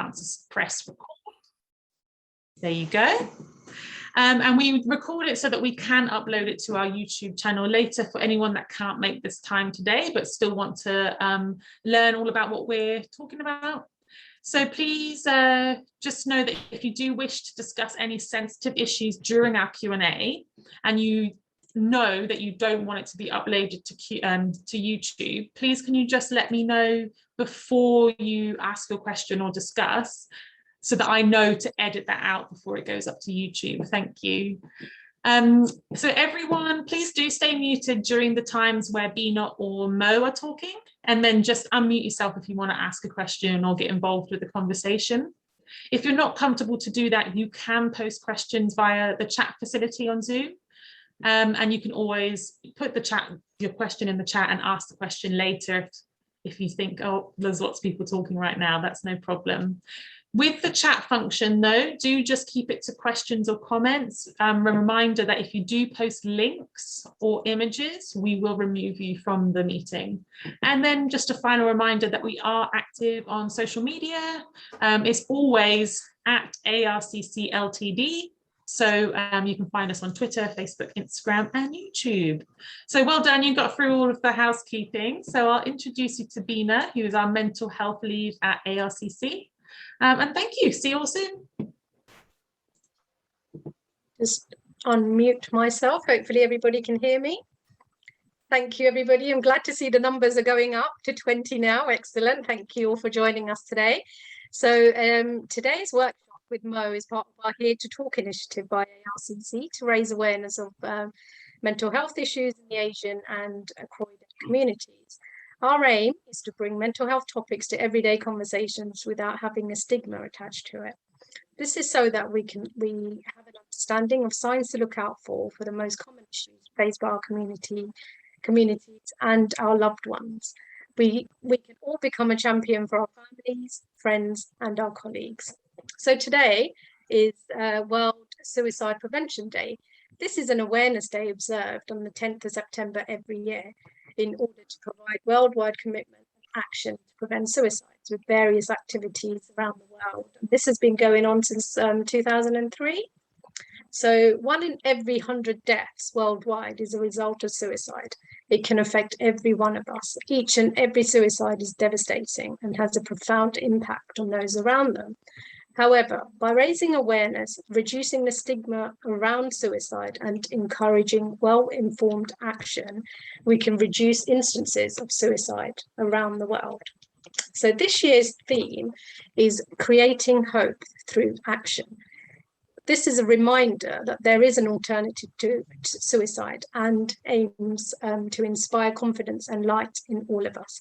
to press record. There you go. And we record it so that we can upload it to our YouTube channel later for anyone that can't make this time today, but still want to learn all about what we're talking about. So please just know that if you do wish to discuss any sensitive issues during our Q&A, and you know that you don't want it to be uploaded to YouTube, please can you just let me know before you ask your question or discuss, so that I know to edit that out before it goes up to YouTube. Thank you. So everyone, please do stay muted during the times where Bina or Mo are talking, and then just unmute yourself if you want to ask a question or get involved with the conversation. If you're not comfortable to do that, you can post questions via the chat facility on Zoom. And you can always put your question in the chat and ask the question later if you think, oh, there's lots of people talking right now, that's no problem. With the chat function though, do just keep it to questions or comments. A reminder that if you do post links or images, we will remove you from the meeting. And then just a final reminder that we are active on social media. It's always at ARCC Ltd. So you can find us on Twitter, Facebook, Instagram, and YouTube. So well done, you got through all of the housekeeping. So I'll introduce you to Bina, who is our mental health lead at ARCC. And thank you. See you all soon. Just unmute myself. Hopefully everybody can hear me. Thank you, everybody. I'm glad to see the numbers are going up to 20 now. Excellent. Thank you all for joining us today. So today's workshop with Mo is part of our Here to Talk initiative by ARCC to raise awareness of mental health issues in the Asian and Croydon communities. Our aim is to bring mental health topics to everyday conversations without having a stigma attached to it. This is so that we have an understanding of signs to look out for the most common issues faced by our communities and our loved ones. We can all become a champion for our families, friends, and our colleagues. So today is World Suicide Prevention Day. This is an awareness day observed on the 10th of September every year, in order to provide worldwide commitment and action to prevent suicides with various activities around the world. And this has been going on since 2003. So 1 in every 100 deaths worldwide is a result of suicide. It can affect every one of us. Each and every suicide is devastating and has a profound impact on those around them. However, by raising awareness, reducing the stigma around suicide and encouraging well-informed action, we can reduce instances of suicide around the world. So this year's theme is creating hope through action. This is a reminder that there is an alternative to suicide and aims to inspire confidence and light in all of us,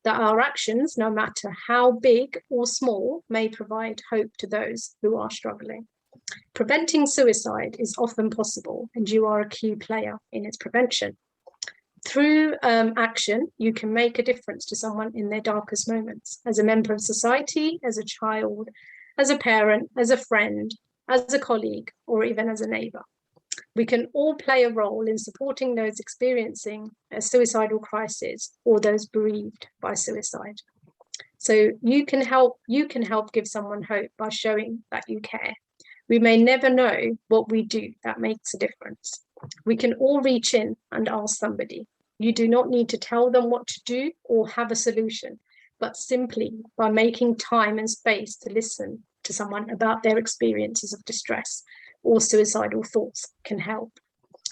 that our actions, no matter how big or small, may provide hope to those who are struggling. Preventing suicide is often possible, and you are a key player in its prevention. Through action, you can make a difference to someone in their darkest moments, as a member of society, as a child, as a parent, as a friend, as a colleague, or even as a neighbour. We can all play a role in supporting those experiencing a suicidal crisis or those bereaved by suicide. So you can help give someone hope by showing that you care. We may never know what we do that makes a difference. We can all reach in and ask somebody. You do not need to tell them what to do or have a solution, but simply by making time and space to listen to someone about their experiences of distress or suicidal thoughts can help.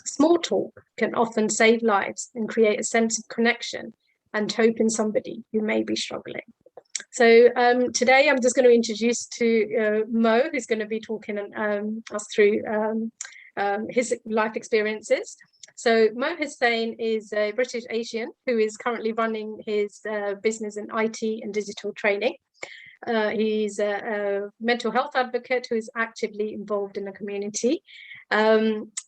Small talk can often save lives and create a sense of connection and hope in somebody who may be struggling. So today I'm just going to introduce to Mo, who's going to be talking us through his life experiences. So Mo Hussain is a British Asian who is currently running his business in IT and digital training. He's a mental health advocate who is actively involved in the community. Just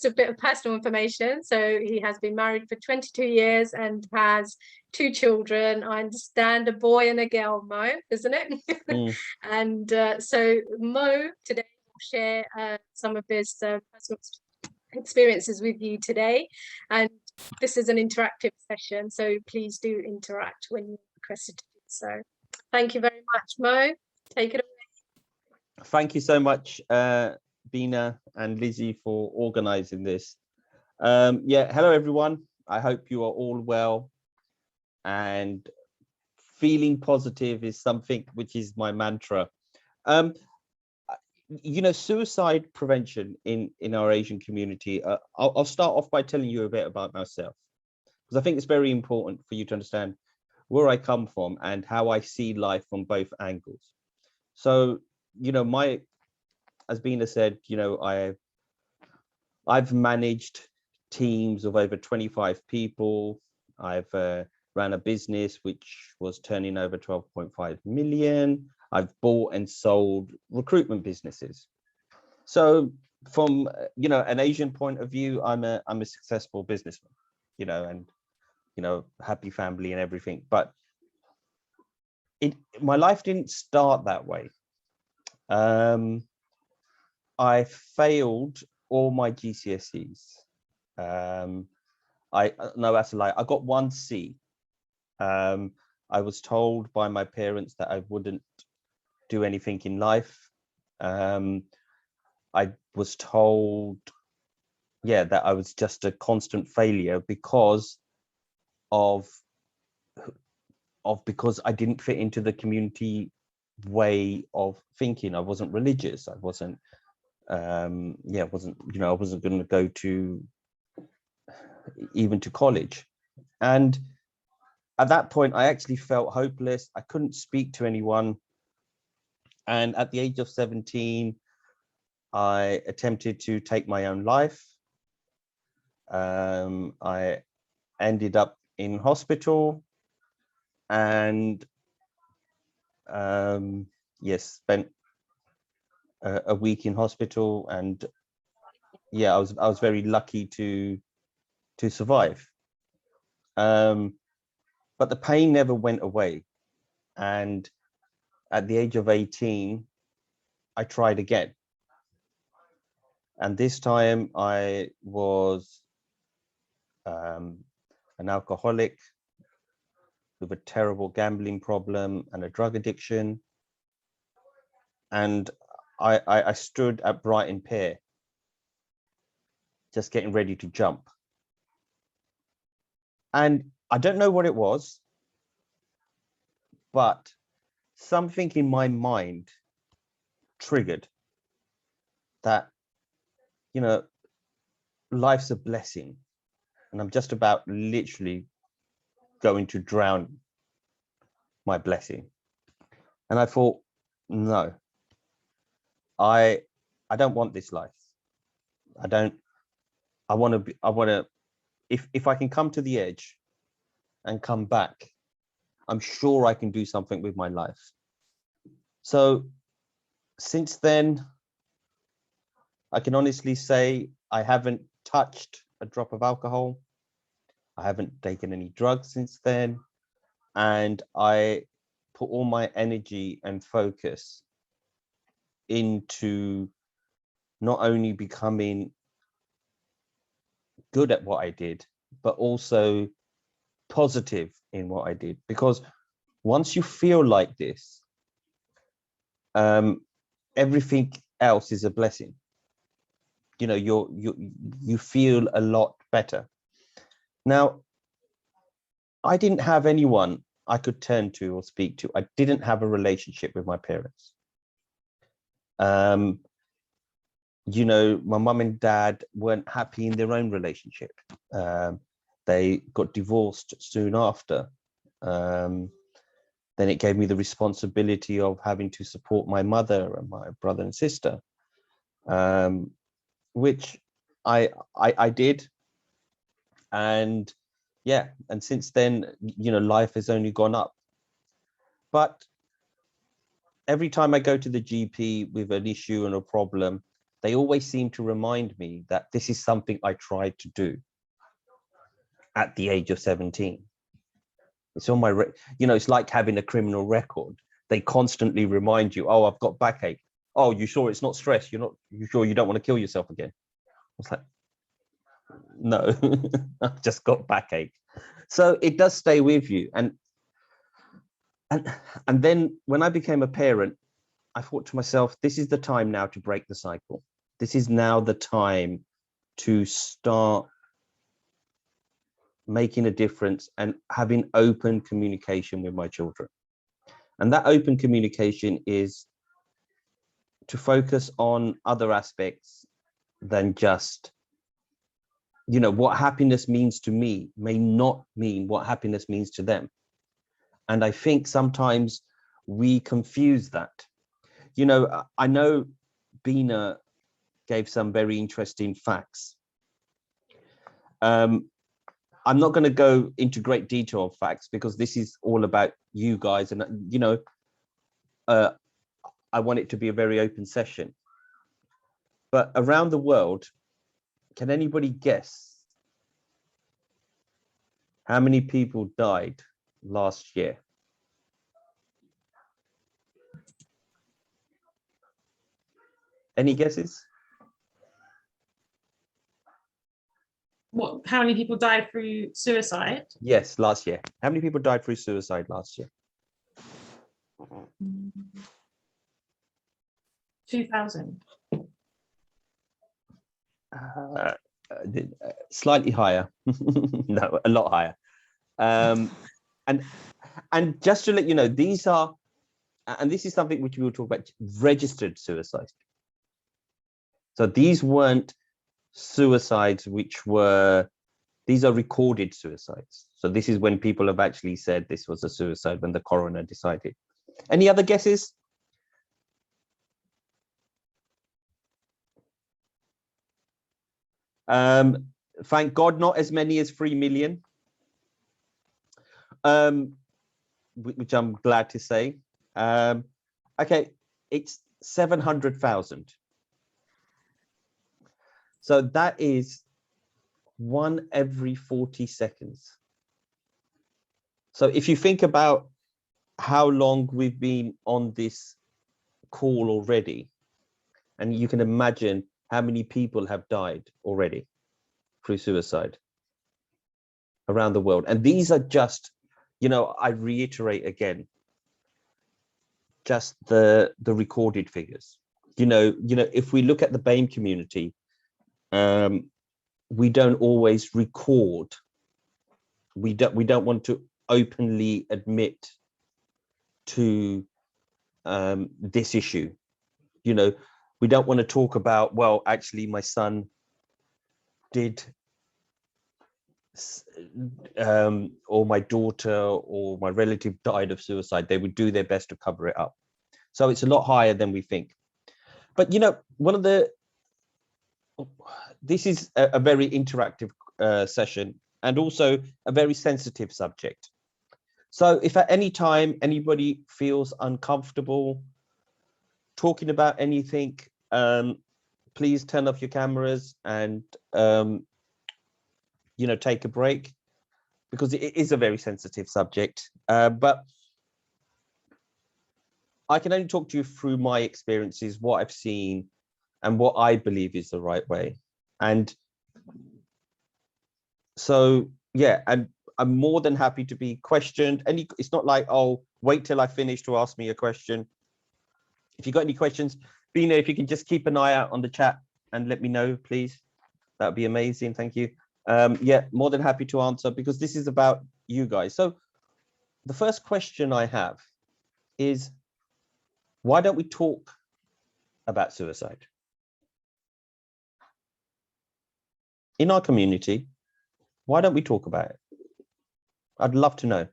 a bit of personal information. So he has been married for 22 years and has 2 children. I understand, a boy and a girl, Mo, isn't it? Mm. And so Mo today will share some of his personal experiences with you today. And this is an interactive session, so please do interact when you're requested to do so. Thank you very much, Mo. Take it away. Thank you so much, Bina and Lizzie, for organizing this. Yeah, hello everyone. I hope you are all well, and feeling positive is something which is my mantra. You know, suicide prevention in our Asian community. I'll start off by telling you a bit about myself, because I think it's very important for you to understand where I come from and how I see life from both angles. So, you know, as Bina said, you know, I've managed teams of over 25 people. I've ran a business which was turning over 12.5 million. I've bought and sold recruitment businesses. So from, you know, an Asian point of view, I'm a successful businessman, you know, and, you know, happy family and everything. But my life didn't start that way. I failed all my GCSEs. No, that's a lie. I got 1 C. I was told by my parents that I wouldn't do anything in life. I was told, yeah, that I was just a constant failure because because I didn't fit into the community way of thinking. I wasn't religious. I wasn't, yeah, you know, I wasn't going to go to even to college. And at that point, I actually felt hopeless. I couldn't speak to anyone. And at the age of 17, I attempted to take my own life. I ended up in hospital and yes, spent a week in hospital. And yeah, I was very lucky to survive. But the pain never went away. And at the age of 18, I tried again. And this time I was an alcoholic with a terrible gambling problem and a drug addiction. And I stood at Brighton Pier, just getting ready to jump. And I don't know what it was, but something in my mind triggered that, you know, life's a blessing. And I'm just about literally going to drown my blessing. And I thought, no, I don't want this life. I want to, if I can come to the edge and come back, I'm sure I can do something with my life. So since then, I can honestly say I haven't touched a drop of alcohol. I haven't taken any drugs since then. And I put all my energy and focus into not only becoming good at what I did, but also positive in what I did. Because once you feel like this, everything else is a blessing. You know, you feel a lot better. Now, I didn't have anyone I could turn to or speak to. I didn't have a relationship with my parents. You know, my mum and dad weren't happy in their own relationship. They got divorced soon after. Then it gave me the responsibility of having to support my mother and my brother and sister, which I did. And yeah, and since then, you know, life has only gone up. But every time I go to the GP with an issue and a problem, they always seem to remind me that this is something I tried to do at the age of 17. It's on my, you know, it's like having a criminal record. They constantly remind you, oh, I've got backache. Oh, you sure it's not stress? You sure you don't want to kill yourself again? I was like, no, I've just got backache. So it does stay with you. And And then when I became a parent, I thought to myself, this is the time now to break the cycle. This is now the time to start making a difference and having open communication with my children. And that open communication is to focus on other aspects than just, you know, what happiness means to me may not mean what happiness means to them. And I think sometimes we confuse that. You know, I know Bina gave some very interesting facts. I'm not going to go into great detail of facts because this is all about you guys. And, you know, I want it to be a very open session. But around the world, can anybody guess how many people died last year? Any guesses? What? How many people died through suicide? Yes, last year. How many people died through suicide last year? 2,000. Slightly higher. No, a lot higher. And just to let you know, these are, and this is something which we will talk about, registered suicides. So these weren't suicides which were, these are recorded suicides. So this is when people have actually said this was a suicide when the coroner decided. Any other guesses? Thank God, not as many as 3 million, which I'm glad to say. Okay, it's 700,000. So that is 1 every 40 seconds. So if you think about how long we've been on this call already, and you can imagine how many people have died already through suicide around the world. And these are just, you know, I reiterate again, just the recorded figures. You know, if we look at the BAME community, we don't always record. We don't want to openly admit to this issue. You know, we don't want to talk about, well, actually my son did, or my daughter or my relative died of suicide. They would do their best to cover it up. So it's a lot higher than we think. But, you know, this is a very interactive session and also a very sensitive subject. So if at any time anybody feels uncomfortable talking about anything, please turn off your cameras and, you know, take a break, because it is a very sensitive subject. But I can only talk to you through my experiences, what I've seen and what I believe is the right way. And so, yeah, and I'm more than happy to be questioned. It's not like, oh, wait till I finish to ask me a question. If you've got any questions, Bina, if you can just keep an eye out on the chat and let me know, please. That would be amazing. Thank you. Yeah, more than happy to answer, because this is about you guys. So the first question I have is, why don't we talk about suicide in our community? Why don't we talk about it? I'd love to know.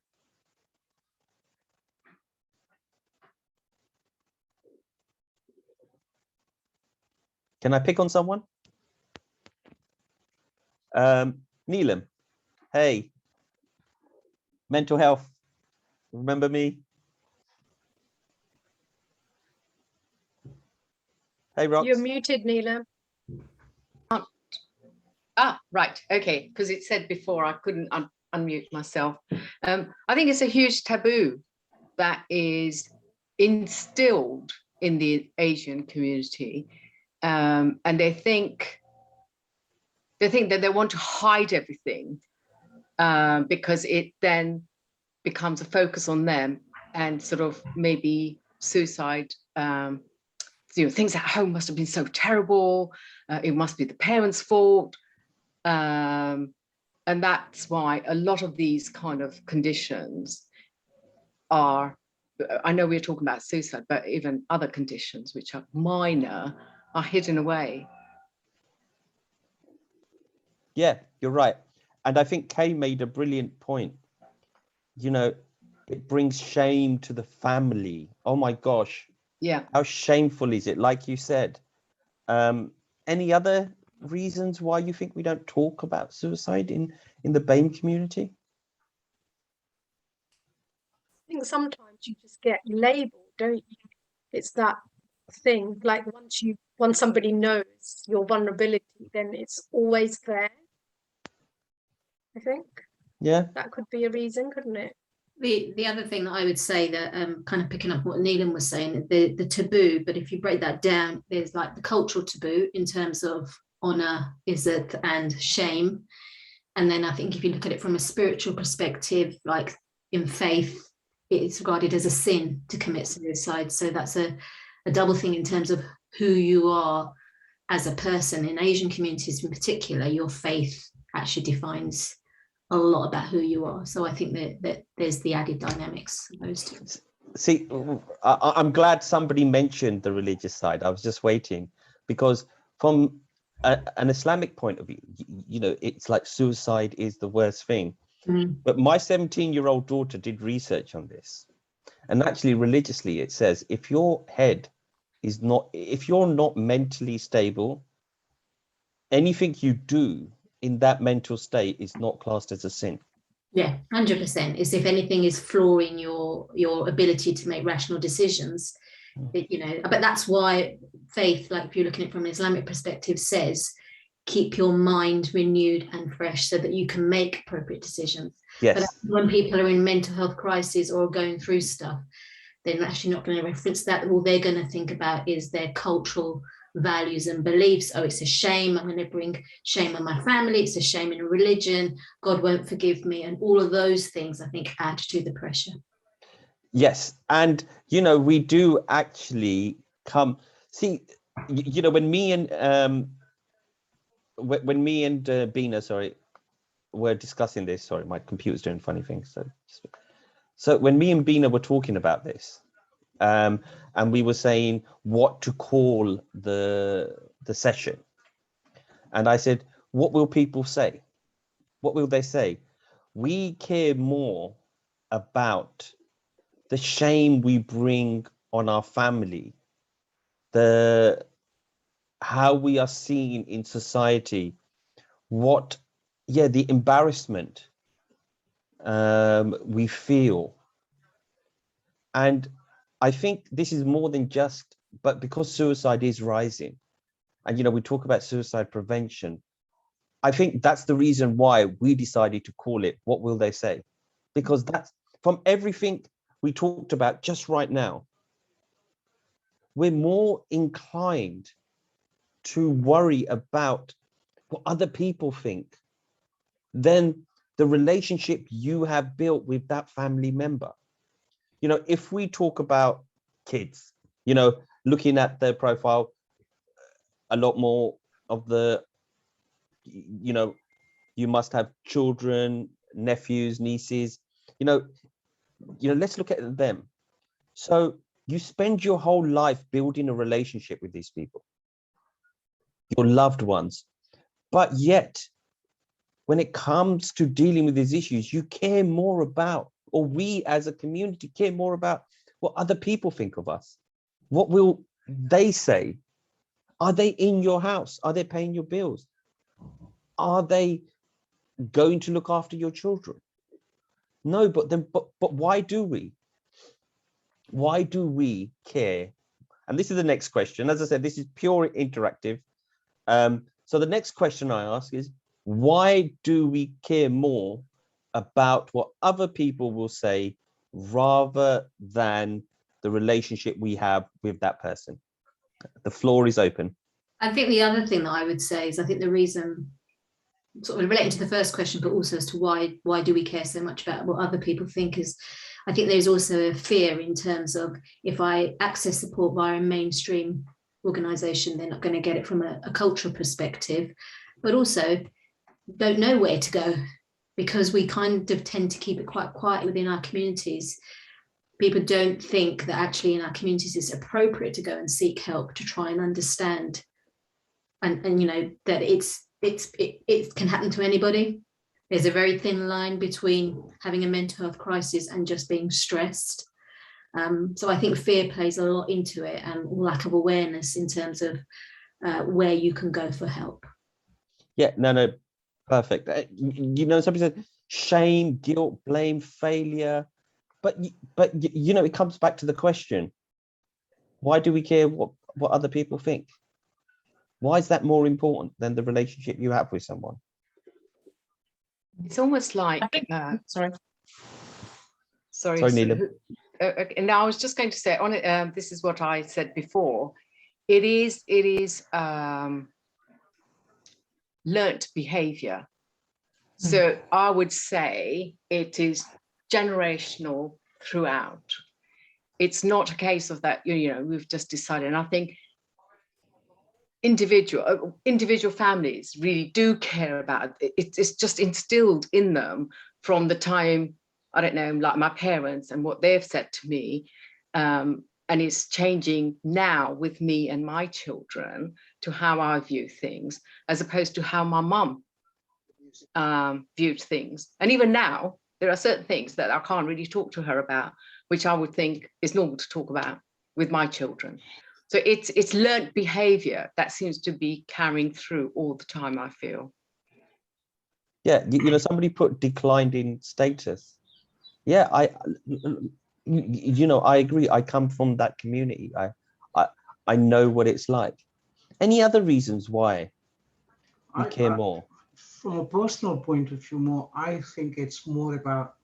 Can I pick on someone? Neelam, hey, mental health, remember me? Hey, Rox. You're muted, Neela. Right, okay, because it said before I couldn't unmute myself. I think it's a huge taboo that is instilled in the Asian community, and they think that they want to hide everything, because it then becomes a focus on them and sort of maybe suicide, things at home must have been so terrible, it must be the parents' fault. And that's why a lot of these kind of conditions are, I know we're talking about suicide, but even other conditions which are minor are hidden away. Yeah, you're right. And I think Kay made a brilliant point. It brings shame to the family. Oh my gosh. Yeah. How shameful is it? Like you said. Any other reasons why you think we don't talk about suicide in the BAME community? I think sometimes you just get labeled, don't you? It's that thing, like once somebody knows your vulnerability, then it's always there. I think Yeah, that could be a reason, couldn't it? The other thing that I would say, that kind of picking up what Neelam was saying, the taboo, but if you break that down, there's like the cultural taboo in terms of honor, izzat, and shame. And then I think if you look at it from a spiritual perspective, like in faith, it's regarded as a sin to commit suicide. So that's a double thing in terms of who you are as a person. In Asian communities in particular, your faith actually defines a lot about who you are. So I think that there's the added dynamics of those two. see, I'm glad somebody mentioned the religious side. I was just waiting, because from an Islamic point of view, it's like suicide is the worst thing. But my 17-year-old daughter did research on this, and actually religiously it says if you're not mentally stable, anything you do in that mental state is not classed as a sin. Yeah, 100%. Is if anything is flawing your ability to make rational decisions, but that's why faith, like if you're looking at it from an Islamic perspective, says keep your mind renewed and fresh so that you can make appropriate decisions. Yes. But when people are in mental health crisis or going through stuff, they're actually not going to reference that. All they're going to think about is their cultural values and beliefs. Oh, it's a shame. I'm going to bring shame on my family. It's a shame in a religion. God won't forgive me. And all of those things, I think, add to the pressure. Yes. And, we do actually when me and Bina, were discussing this, my computer's doing funny things. So when me and Bina were talking about this, and we were saying what to call the session, and I said, what will people say? What will they say? We care more about the shame we bring on our family, how we are seen in society, the embarrassment we feel. And I think this is more than just, but because suicide is rising, and we talk about suicide prevention, I think that's the reason why we decided to call it What Will They Say? Because that's, from everything we talked about just right now, we're more inclined to worry about what other people think than the relationship you have built with that family member. If we talk about kids, looking at their profile, a lot more of the, you must have children, nephews, nieces, let's look at them. So you spend your whole life building a relationship with these people, your loved ones, but yet when it comes to dealing with these issues, you care more about, or we as a community care more about, what other people think of us. What will they say? Are they in your house? Are they paying your bills? Are they going to look after your children? No, but why do we? Why do we care? And this is the next question. As I said, this is pure interactive. So the next question I ask is, why do we care more about what other people will say rather than the relationship we have with that person? The floor is open. I think the other thing that I would say is, I think the reason, sort of related to the first question, but also as to why do we care so much about what other people think, is I think there's also a fear in terms of if I access support via a mainstream organisation, they're not going to get it from a cultural perspective, but also don't know where to go because we kind of tend to keep it quite quiet within our communities. People don't think that actually in our communities it's appropriate to go and seek help to try and understand and you know that it can happen to anybody. There's a very thin line between having a mental health crisis and just being stressed. So I think fear plays a lot into it and lack of awareness in terms of where you can go for help. Yeah, no, perfect. You know, somebody said shame, guilt, blame, failure. But you know, it comes back to the question, why do we care what other people think? Why is that more important than the relationship you have with someone? It's almost like, Sorry. sorry, Neelam. and I was just going to say on it, this is what I said before. It is learnt behavior. So I would say it is generational throughout. It's not a case of that, you know, we've just decided. And I think individual families really do care about it. It's just instilled in them from the time, I don't know, like my parents and what they've said to me. And it's changing now with me and my children to how I view things, as opposed to how my mum viewed things. And even now, there are certain things that I can't really talk to her about, which I would think is normal to talk about with my children. So it's learnt behavior that seems to be carrying through all the time, I feel. Yeah, you know, somebody put declined in status. Yeah, you know, I agree. I come from that community. I know what it's like. Any other reasons why we care more? From a personal point of view, I think it's more about,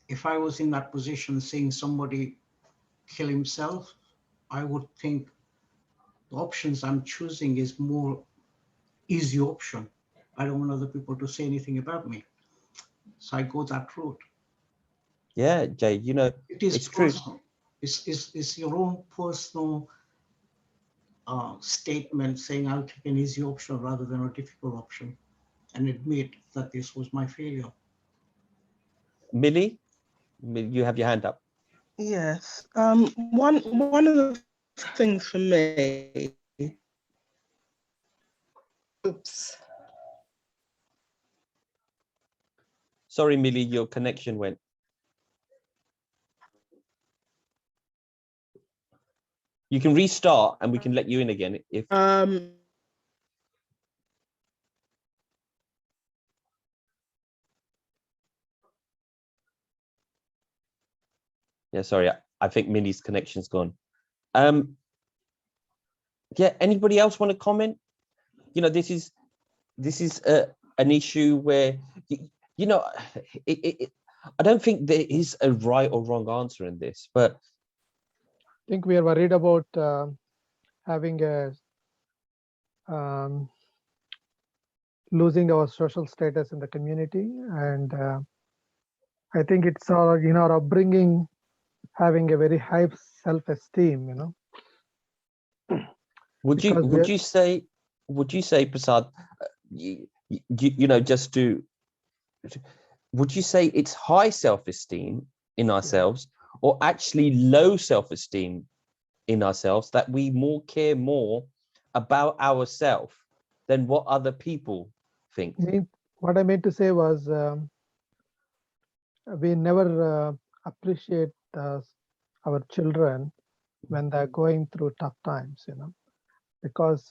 if I was in that position seeing somebody kill himself, I would think the options I'm choosing is more easy option. I don't want other people to say anything about me, so I go that route. Yeah, Jay, you know, it's personal. True. It's your own personal statement saying I'll take an easy option rather than a difficult option and admit that this was my failure. Millie, you have your hand up. Yes. One of the things for me. Oops. Sorry, Millie, your connection went. You can restart and we can let you in again if. Yeah, sorry, I think Millie's connection's gone. Yeah, anybody else want to comment? You know, this is an issue where you know, I don't think there is a right or wrong answer in this, but I think we are worried about having a losing our social status in the community, and I think it's our our upbringing having a very high self-esteem. You know. Would you say Prasad, you know, just to would you say it's high self-esteem in ourselves or actually low self-esteem in ourselves, that we care more about ourselves than what other people think? What I meant to say was we never appreciate our children when they're going through tough times, you know, because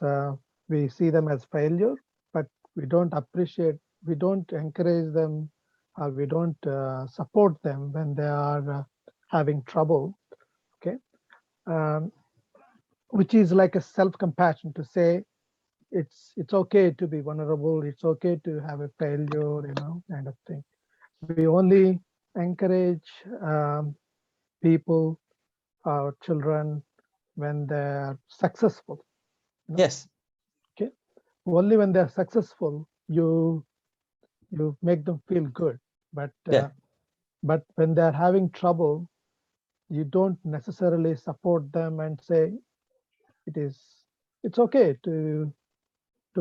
we see them as failure, but we don't appreciate, we don't encourage them, or we don't support them when they are having trouble. Okay, which is like a self-compassion to say it's okay to be vulnerable, it's okay to have a failure, you know, kind of thing. We only encourage people, our children, when they're successful. You know? Yes. Okay. Only when they're successful, you make them feel good. But But when they're having trouble, you don't necessarily support them and say it's okay to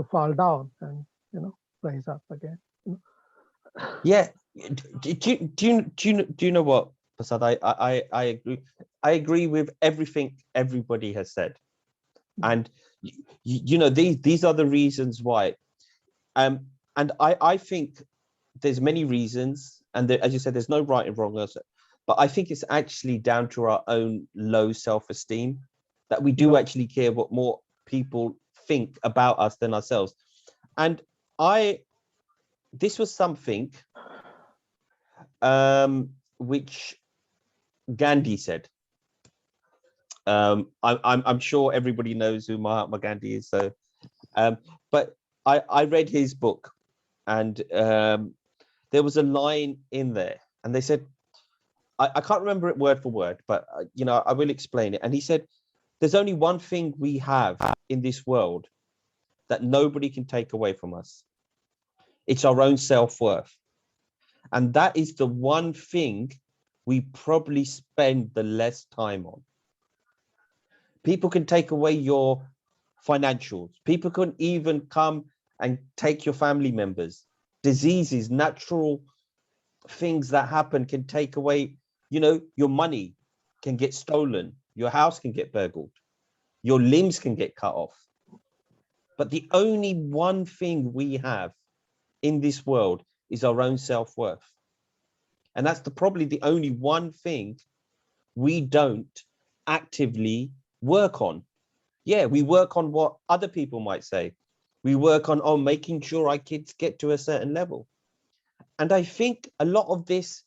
fall down and rise up again. Yeah. Do you know what, Prasad? I agree. I agree with everything everybody has said, and these are the reasons why. And I think there's many reasons, and as you said, there's no right and wrong answer. But I think it's actually down to our own low self-esteem that we do actually care what more people think about us than ourselves. And this was something which Gandhi said. I'm sure everybody knows who Mahatma Gandhi is. So, but I read his book, and there was a line in there, and they said, I can't remember it word for word, but I will explain it. And he said, "There's only one thing we have in this world that nobody can take away from us. It's our own self-worth, and that is the one thing we probably spend the less time on. People can take away your financials. People can even come and take your family members. Diseases, natural things that happen can take away, your money can get stolen. Your house can get burgled. Your limbs can get cut off. But the only one thing we have in this world is our own self-worth. And that's probably the only one thing we don't actively work on. Yeah, we work on what other people might say. We work on making sure our kids get to a certain level. And I think a lot of this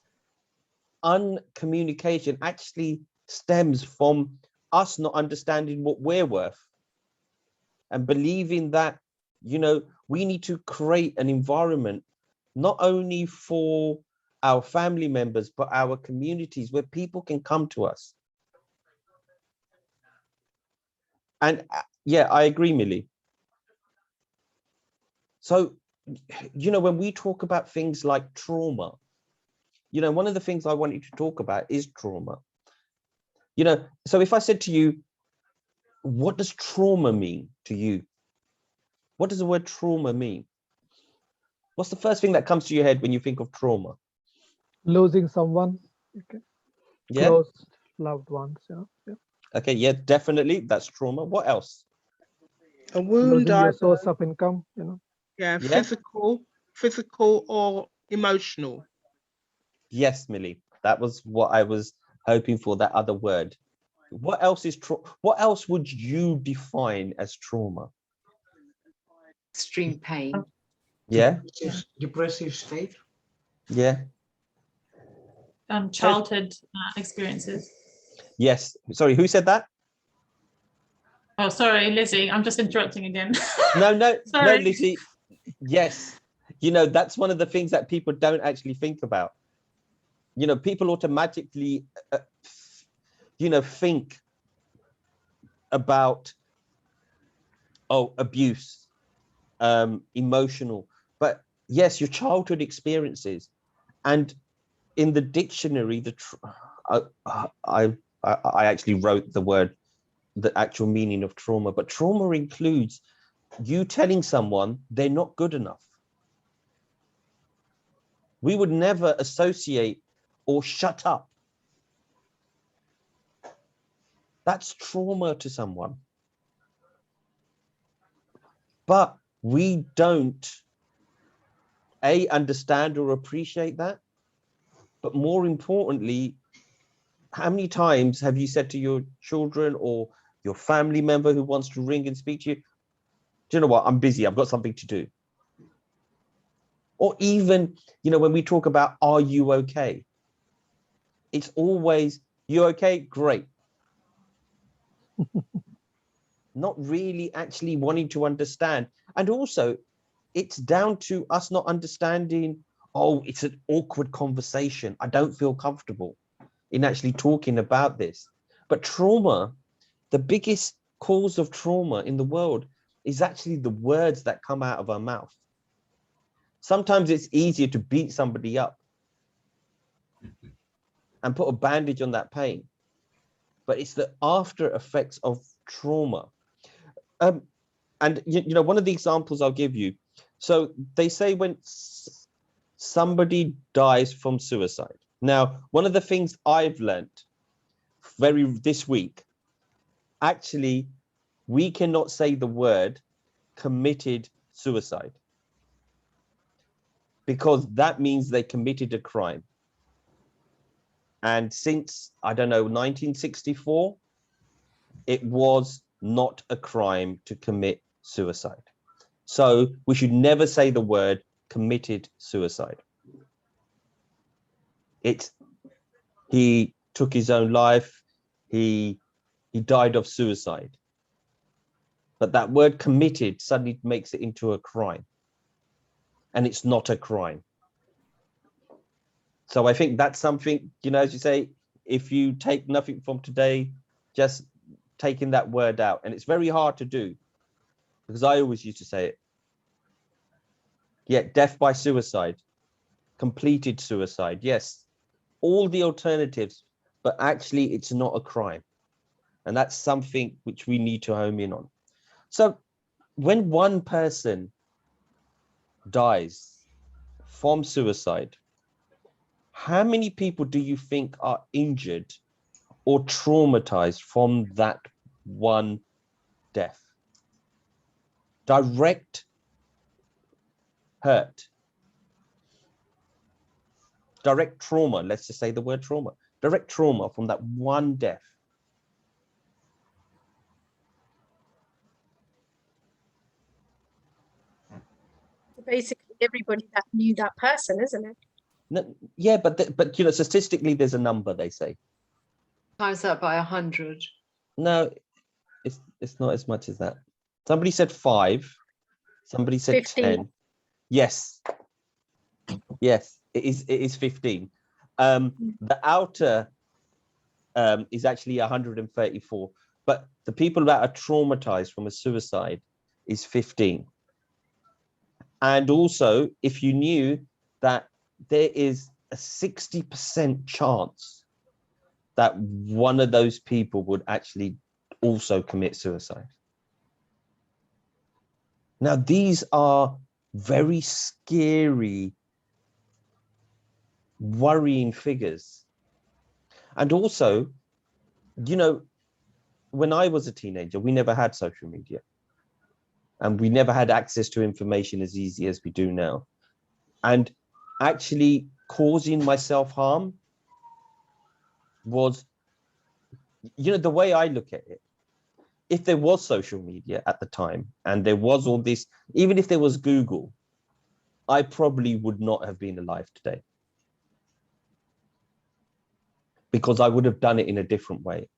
uncommunication actually stems from us not understanding what we're worth and believing that, we need to create an environment not only for our family members, but our communities where people can come to us. And yeah, I agree, Millie. So, when we talk about things like trauma, one of the things I want you to talk about is trauma. So if I said to you, what does trauma mean to you? What does the word trauma mean? What's the first thing that comes to your head when you think of trauma? Losing someone, Yeah. close loved ones. Yeah. Okay. Yeah, definitely. That's trauma. What else? A wound, Losing your either, source of income. yeah, Yeah. physical or emotional. Yes, Millie. That was what I was hoping for, that other word. What else is what else would you define as trauma? Extreme pain. Yeah. Depressive state. Yeah. Childhood experiences. Yes. Sorry, who said that? Oh, sorry, Lizzie. I'm just interrupting again. No, Sorry. no, Lizzie. Yes. That's one of the things that people don't actually think about. People automatically, think about, abuse, emotional. But yes, your childhood experiences. And in the dictionary, I actually wrote the actual meaning of trauma, but trauma includes you telling someone they're not good enough. We would never associate or shut up. That's trauma to someone. But we don't, understand or appreciate that. But more importantly, how many times have you said to your children or your family member who wants to ring and speak to you, do you know what? I'm busy. I've got something to do. Or even, when we talk about, are you okay? It's always, you okay? Great. Not really actually wanting to understand. And also, it's down to us not understanding, it's an awkward conversation. I don't feel comfortable in actually talking about this. But trauma, the biggest cause of trauma in the world is actually the words that come out of our mouth. Sometimes it's easier to beat somebody up and put a bandage on that pain. But it's the after effects of trauma. And you know, one of the examples I'll give you, so they say when somebody dies from suicide. Now, one of the things I've learned this week, actually, we cannot say the word committed suicide, because that means they committed a crime. And since, I don't know, 1964, it was not a crime to commit suicide. So we should never say the word committed suicide. He took his own life. He died of suicide. But that word committed suddenly makes it into a crime. And it's not a crime. So I think that's something, you know, as you say, if you take nothing from today, just taking that word out. And it's very hard to do, because I always used to say it. Yeah, death by suicide, completed suicide. Yes, all the alternatives, but actually it's not a crime. And that's something which we need to home in on. So when one person dies from suicide, how many people do you think are injured or traumatized from that one death? Direct hurt, direct trauma, let's just say the word trauma, direct trauma from that one death. Basically, everybody that knew that person, isn't it? No, yeah, but you know, statistically, there's a number, they say. Times that by 100. No, it's not as much as that. Somebody said 5. Somebody said 15. 10. Yes, it is 15. The outer is actually 134, but the people that are traumatized from a suicide is 15. And also, if you knew that there is a 60% chance that one of those people would actually also commit suicide. Now, these are very scary, worrying figures. And also, you know, when I was a teenager, we never had social media. And we never had access to information as easy as we do now. And actually causing myself harm was, you know, the way I look at it, if there was social media at the time and there was all this, even if there was Google, I probably would not have been alive today, because I would have done it in a different way.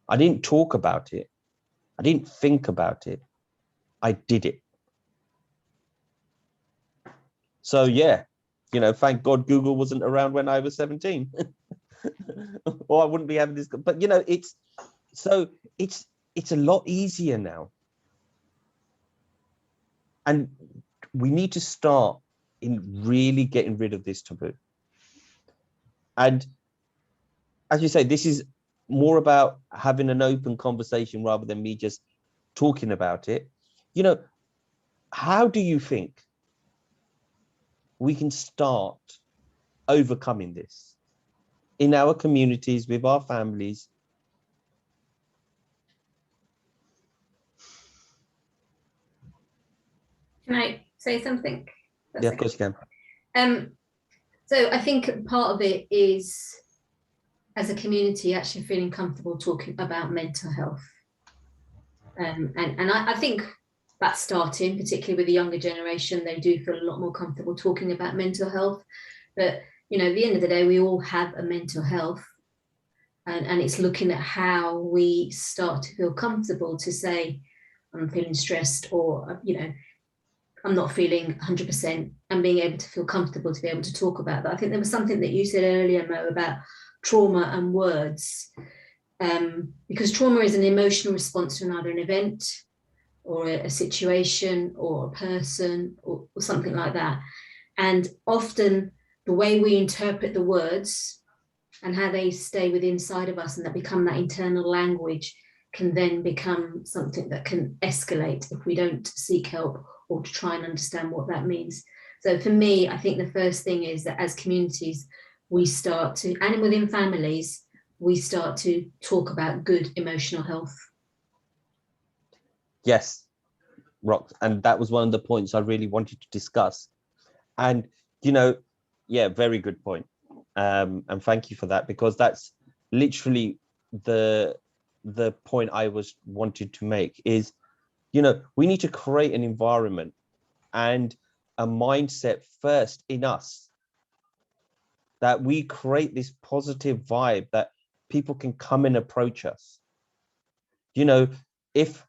I didn't talk about it. I didn't think about it. I did it. So yeah, you know, thank God Google wasn't around when I was 17 or I wouldn't be having this, but you know, it's a lot easier now. And we need to start in really getting rid of this taboo. And as you say, this is more about having an open conversation rather than me just talking about it. You know, how do you think we can start overcoming this in our communities, with our families? Can I say something? Yeah, of course you can. So I think part of it is, as a community, actually feeling comfortable talking about mental health. And I think that's starting, particularly with the younger generation. They do feel a lot more comfortable talking about mental health. But, you know, at the end of the day, we all have a mental health. And it's looking at how we start to feel comfortable to say, I'm feeling stressed, or, you know, I'm not feeling 100%, and being able to feel comfortable to be able to talk about that. I think there was something that you said earlier, Mo, about trauma and words, because trauma is an emotional response to either an event or a situation or a person or something like that. And often the way we interpret the words and how they stay within inside of us and that become that internal language can then become something that can escalate if we don't seek help or to try and understand what that means. So for me, I think the first thing is that as communities, we start to, and within families, we start to talk about good emotional health. Yes, Rox, and that was one of the points I really wanted to discuss. And, you know, yeah, very good point. And thank you for that, because that's literally the point I was wanted to make is, you know, we need to create an environment and a mindset first in us, that we create this positive vibe that people can come and approach us. You know, if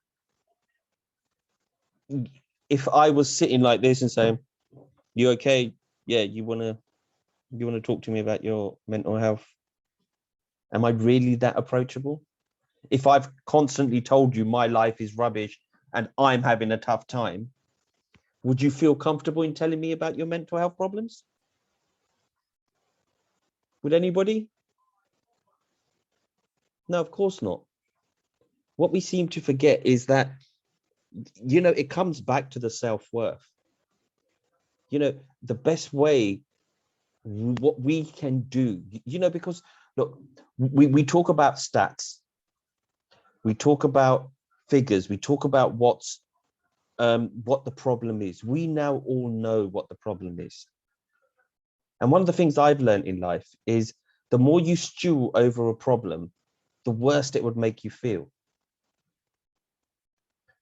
I was sitting like this and saying, "You okay? Yeah, you wanna talk to me about your mental health?" Am I really that approachable? If I've constantly told you my life is rubbish and I'm having a tough time, would you feel comfortable in telling me about your mental health problems? Would anybody? No, of course not. What we seem to forget is that, you know, it comes back to the self-worth. You know, the best way, what we can do, you know, because look, we talk about stats, we talk about figures, we talk about what the problem is. We now all know what the problem is. And one of the things I've learned in life is the more you stew over a problem, the worse it would make you feel.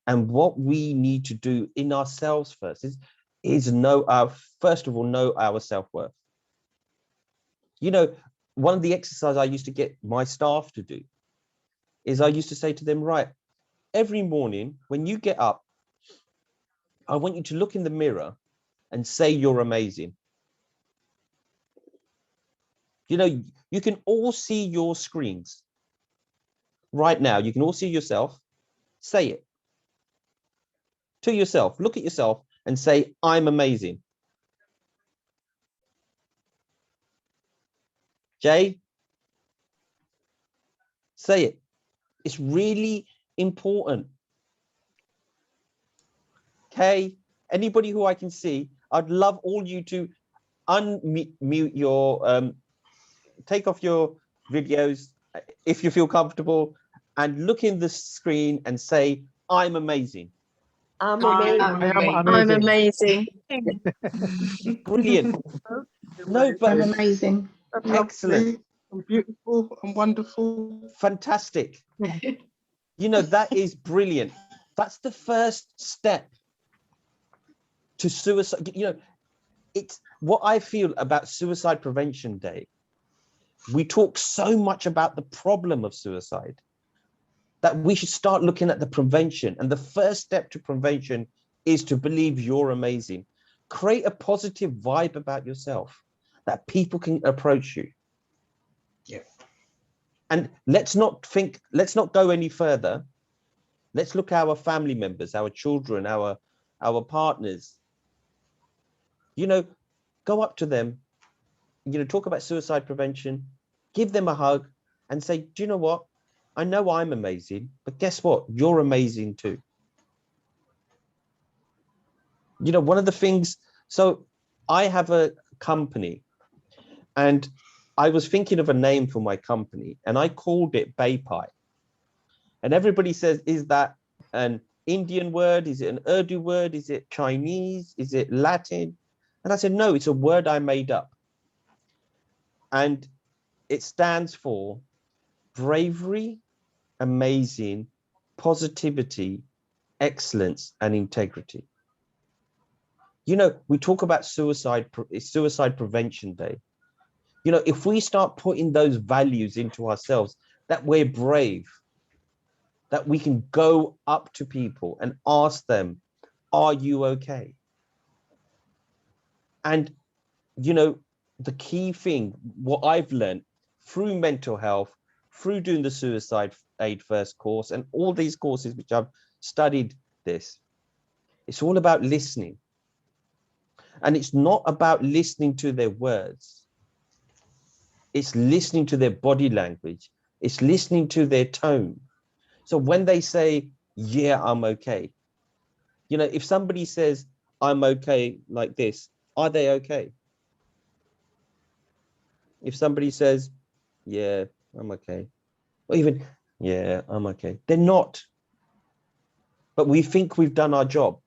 And what we need to do in ourselves first is know first of all, know our self-worth. You know, one of the exercises I used to get my staff to do is I used to say to them, right, every morning when you get up, I want you to look in the mirror and say you're amazing. You know, you can all see your screens right now. You can all see yourself. Say it to yourself. Look at yourself and say, I'm amazing. Jay, say it. It's really important. Kay, anybody who I can see, I'd love all you to unmute your, take off your videos if you feel comfortable and look in the screen and say, I'm amazing. I'm amazing. I'm amazing. Brilliant. No, but I'm amazing. I'm excellent. lovely. I'm beautiful. I'm wonderful. Fantastic. You know, that is brilliant. That's the first step to suicide. You know, it's what I feel about Suicide Prevention Day. We talk so much about the problem of suicide that we should start looking at the prevention. And the first step to prevention is to believe you're amazing. Create a positive vibe about yourself that people can approach you. Yeah. And let's not go any further. Let's look at our family members, our children, our partners. You know, go up to them, you know, talk about suicide prevention, give them a hug and say, do you know what? I know I'm amazing, but guess what? You're amazing too. You know, one of the things, so I have a company and I was thinking of a name for my company and I called it Bay Pie. And everybody says, is that an Indian word? Is it an Urdu word? Is it Chinese? Is it Latin? And I said, no, it's a word I made up. And it stands for bravery, amazing, positivity, excellence, and integrity. You know, we talk about suicide prevention day. You know, if we start putting those values into ourselves, that we're brave, that we can go up to people and ask them, are you okay? And, you know, the key thing, what I've learned through mental health, through doing the Suicide Aid First course and all these courses which I've studied this, it's all about listening. And it's not about listening to their words. It's listening to their body language. It's listening to their tone. So when they say, yeah, I'm okay, you know, if somebody says, I'm okay like this, are they okay? If somebody says, yeah, I'm okay, or even, yeah, I'm okay, they're not. But we think we've done our job.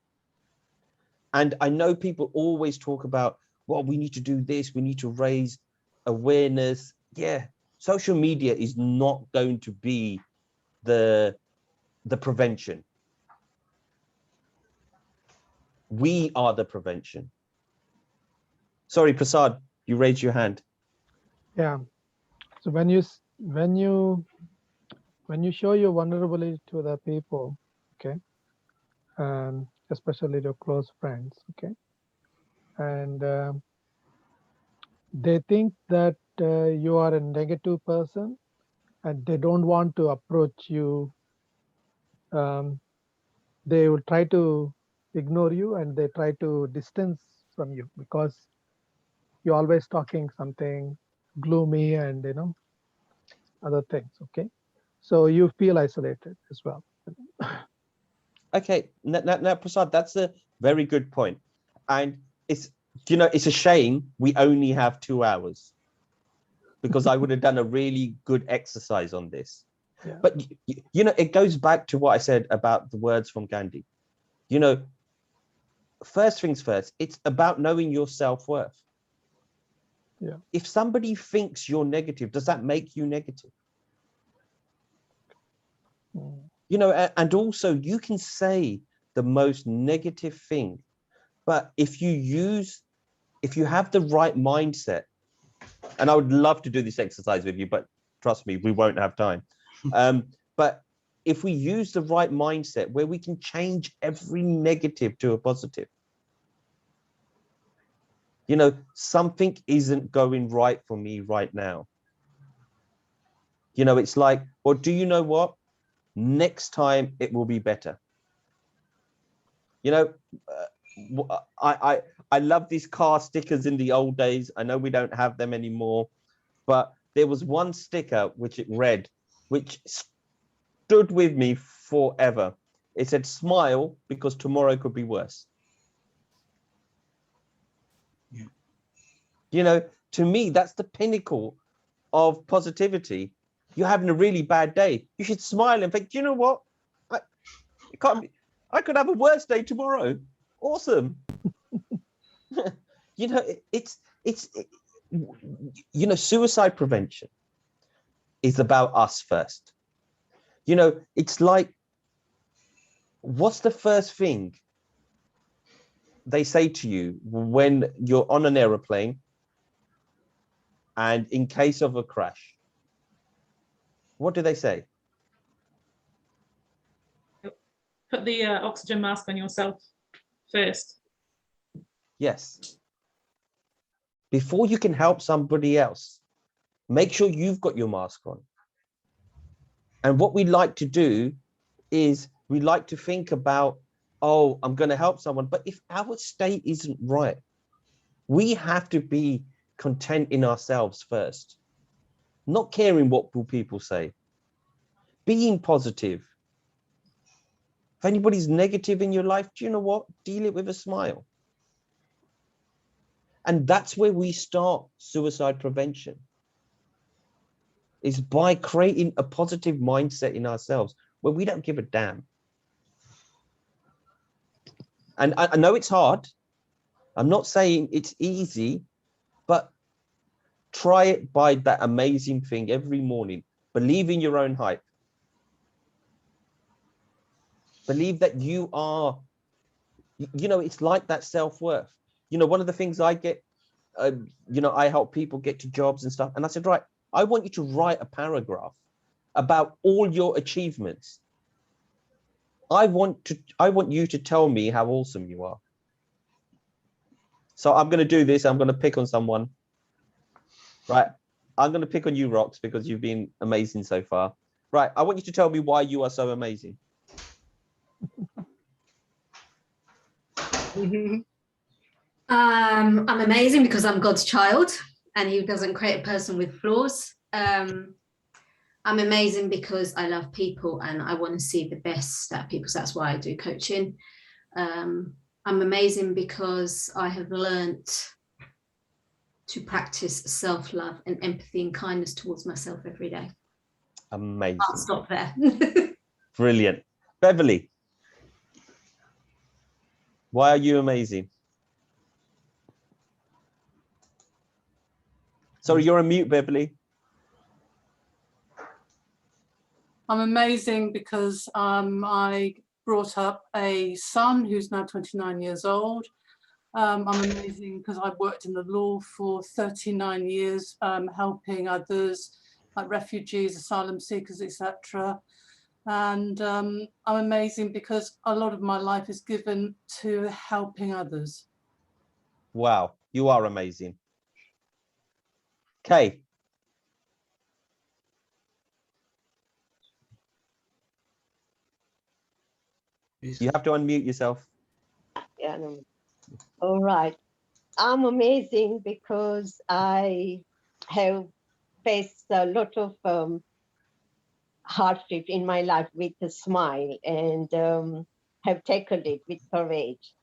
And I know people always talk about, well, we need to do this, we need to raise awareness. Yeah, social media is not going to be the prevention. We are the prevention. Sorry, Prasad, you raised your hand. Yeah. So when you show your vulnerability to the people, okay, and especially your close friends, okay, and they think that you are a negative person and they don't want to approach you, they will try to ignore you and they try to distance from you because you're always talking something gloomy and other things, okay, so you feel isolated as well. Okay, now Prasad, that's a very good point. And it's, you know, it's a shame we only have 2 hours, because I would have done a really good exercise on this. Yeah. But you know, it goes back to what I said about the words from Gandhi. You know, first things first, it's about knowing your self-worth. Yeah. If somebody thinks you're negative, does that make you negative? You know, and also you can say the most negative thing, but if you have the right mindset, and I would love to do this exercise with you, but trust me, we won't have time. But if we use the right mindset where we can change every negative to a positive, you know, something isn't going right for me right now. You know, it's like, well, do you know what? Next time it will be better. You know, I love these car stickers in the old days. I know we don't have them anymore, but there was one sticker which it read, which stood with me forever. It said, smile because tomorrow could be worse. Yeah. You know, to me, that's the pinnacle of positivity. You're having a really bad day, you should smile and think, you know what? I could have a worse day tomorrow. Awesome. You know, it's you know, suicide prevention is about us first. You know, it's like, what's the first thing they say to you when you're on an aeroplane and in case of a crash? What do they say? Put the oxygen mask on yourself first. Yes. Before you can help somebody else, make sure you've got your mask on. And what we like to do is we like to think about, oh, I'm going to help someone. But if our state isn't right, we have to be content in ourselves first, not caring what will people say, being positive. If anybody's negative in your life, do you know what? Deal it with a smile. And that's where we start suicide prevention, is by creating a positive mindset in ourselves where we don't give a damn. And I know it's hard. I'm not saying it's easy, but try it by that amazing thing every morning. Believe in your own hype. Believe that you are, you know, it's like that self-worth. You know, one of the things I get, you know, I help people get to jobs and stuff. And I said, right, I want you to write a paragraph about all your achievements. I want you to tell me how awesome you are. So I'm going to do this. I'm going to pick on someone, right? I'm going to pick on you, Rox, because you've been amazing so far. Right. I want you to tell me why you are so amazing. I'm amazing because I'm God's child. and he doesn't create a person with flaws. I'm amazing because I love people and I want to see the best out of people. So that's why I do coaching. I'm amazing because I have learnt to practice self-love and empathy and kindness towards myself every day. Amazing. I'll stop there. Brilliant. Beverly, why are you amazing? Sorry, you're on mute, Beverly. I'm amazing because I brought up a son who's now 29 years old. I'm amazing because I've worked in the law for 39 years, helping others like refugees, asylum seekers, etc. And I'm amazing because a lot of my life is given to helping others. Wow, you are amazing. Kay. You have to unmute yourself. Yeah, no. All right. I'm amazing because I have faced a lot of hardship in my life with a smile and have tackled it with courage.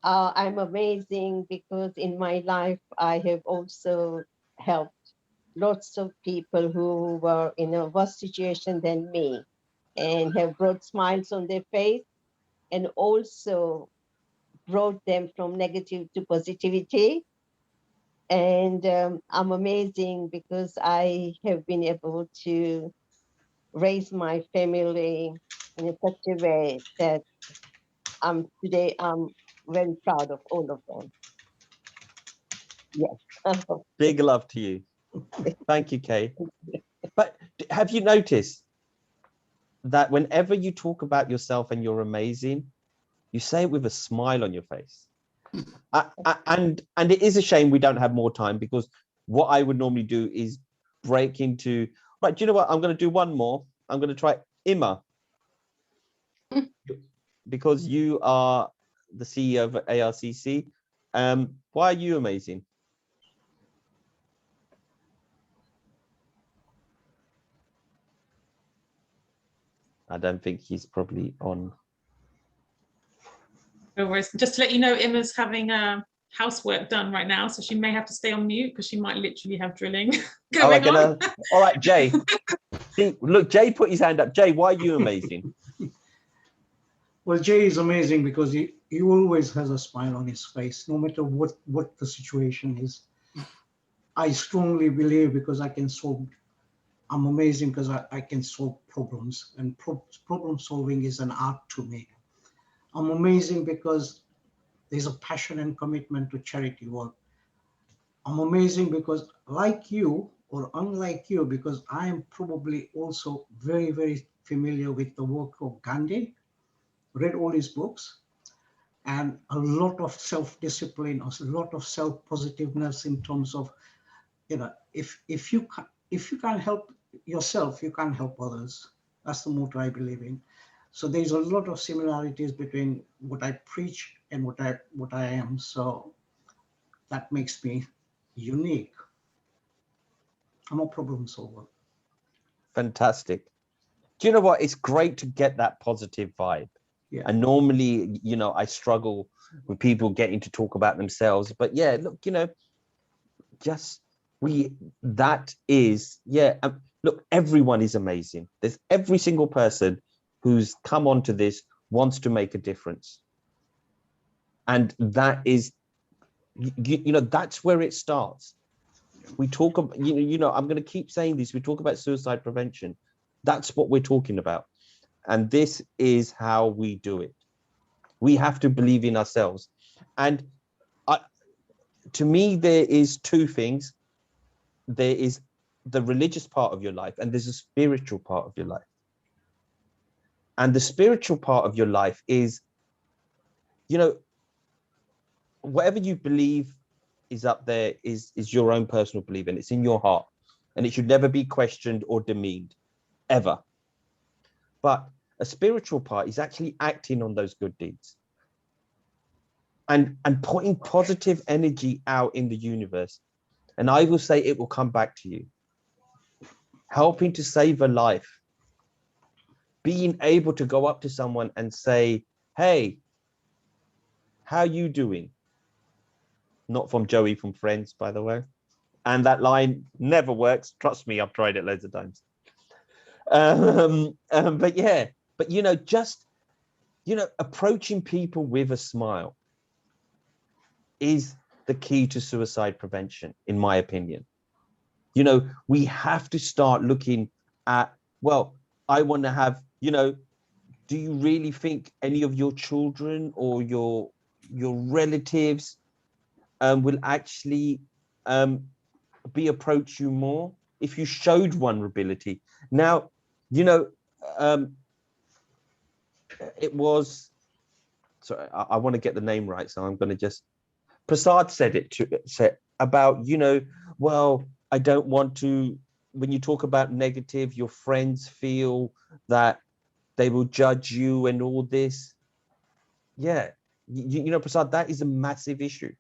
I'm amazing because in my life, I have also helped lots of people who were in a worse situation than me and have brought smiles on their face and also brought them from negative to positivity. And I'm amazing because I have been able to raise my family in such a way that today I'm very proud of all of them. Yes. Big love to you. Thank you, Kay. But have you noticed that whenever you talk about yourself and you're amazing, you say it with a smile on your face? And it is a shame we don't have more time, because what I would normally do is break into, right, do you know what? I'm going to do one more. I'm going to try Emma, because you are the CEO of ARCC. Why are you amazing? I don't think he's probably on. No worries. Just to let you know, Emma's having housework done right now, so she may have to stay on mute because she might literally have drilling going on. All right, Jay. See, look, Jay put his hand up. Jay, why are you amazing? Well, Jay is amazing because he always has a smile on his face, no matter what the situation is. I strongly believe because I'm amazing because I can solve problems, and problem solving is an art to me. I'm amazing because there's a passion and commitment to charity work. I'm amazing because, like you or unlike you, because I am probably also very, very familiar with the work of Gandhi, read all his books, and a lot of self-discipline, a lot of self-positiveness in terms of, if you can't help yourself, you can't help others. That's the motto I believe in. So there's a lot of similarities between what I preach and what I am. So that makes me unique. I'm a problem solver. Fantastic. Do you know what? It's great to get that positive vibe. Yeah. And normally, I struggle with people getting to talk about themselves. But yeah, look, look, everyone is amazing. There's every single person who's come onto this wants to make a difference. And that is, that's where it starts. We talk about, I'm going to keep saying this. We talk about suicide prevention. That's what we're talking about. And this is how we do it. We have to believe in ourselves. And to me, there is two things. There is the religious part of your life, and there's a spiritual part of your life. And the spiritual part of your life is, whatever you believe is up there is your own personal belief, and it's in your heart, and it should never be questioned or demeaned, ever. But a spiritual part is actually acting on those good deeds and putting positive energy out in the universe. And I will say it will come back to you. Helping to save a life. Being able to go up to someone and say, hey, how you doing? Not from Joey from Friends, by the way. And that line never works. Trust me, I've tried it loads of times. But yeah, but you know, just, you know, approaching people with a smile is the key to suicide prevention, in my opinion. You know, we have to start looking at, well, I want to have, you know, do you really think any of your children or your relatives will actually approach you more if you showed vulnerability? Now, you know, it was, sorry, I want to get the name right, so I'm going to just, Prasad said about, you know, well, I don't want to, when you talk about negative, your friends feel that they will judge you and all this. Yeah, you know, Prasad, that is a massive issue,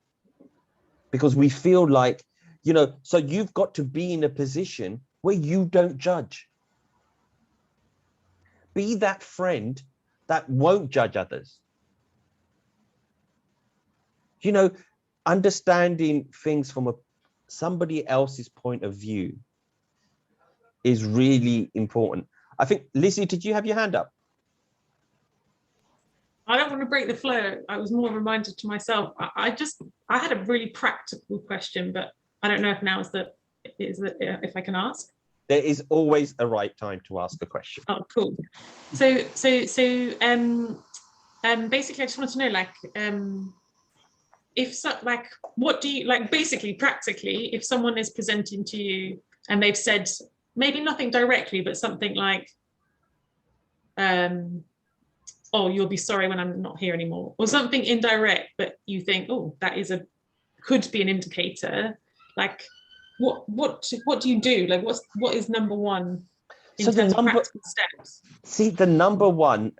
because we feel like, you know, so you've got to be in a position where you don't judge. Be that friend that won't judge others. You know, understanding things from somebody else's point of view is really important. I think, Lizzie, did you have your hand up? I don't want to break the flow. I was more reminded to myself. I had a really practical question, but I don't know if now if I can ask. There is always a right time to ask a question. Oh, cool. So basically, I just want to know, like, if so, like, what do you like? Basically, practically, if someone is presenting to you and they've said maybe nothing directly, but something like, oh, you'll be sorry when I'm not here anymore, or something indirect, but you think, oh, that is could be an indicator. Like, what do you do? Like, what is number one in terms of practical steps? See, the number one,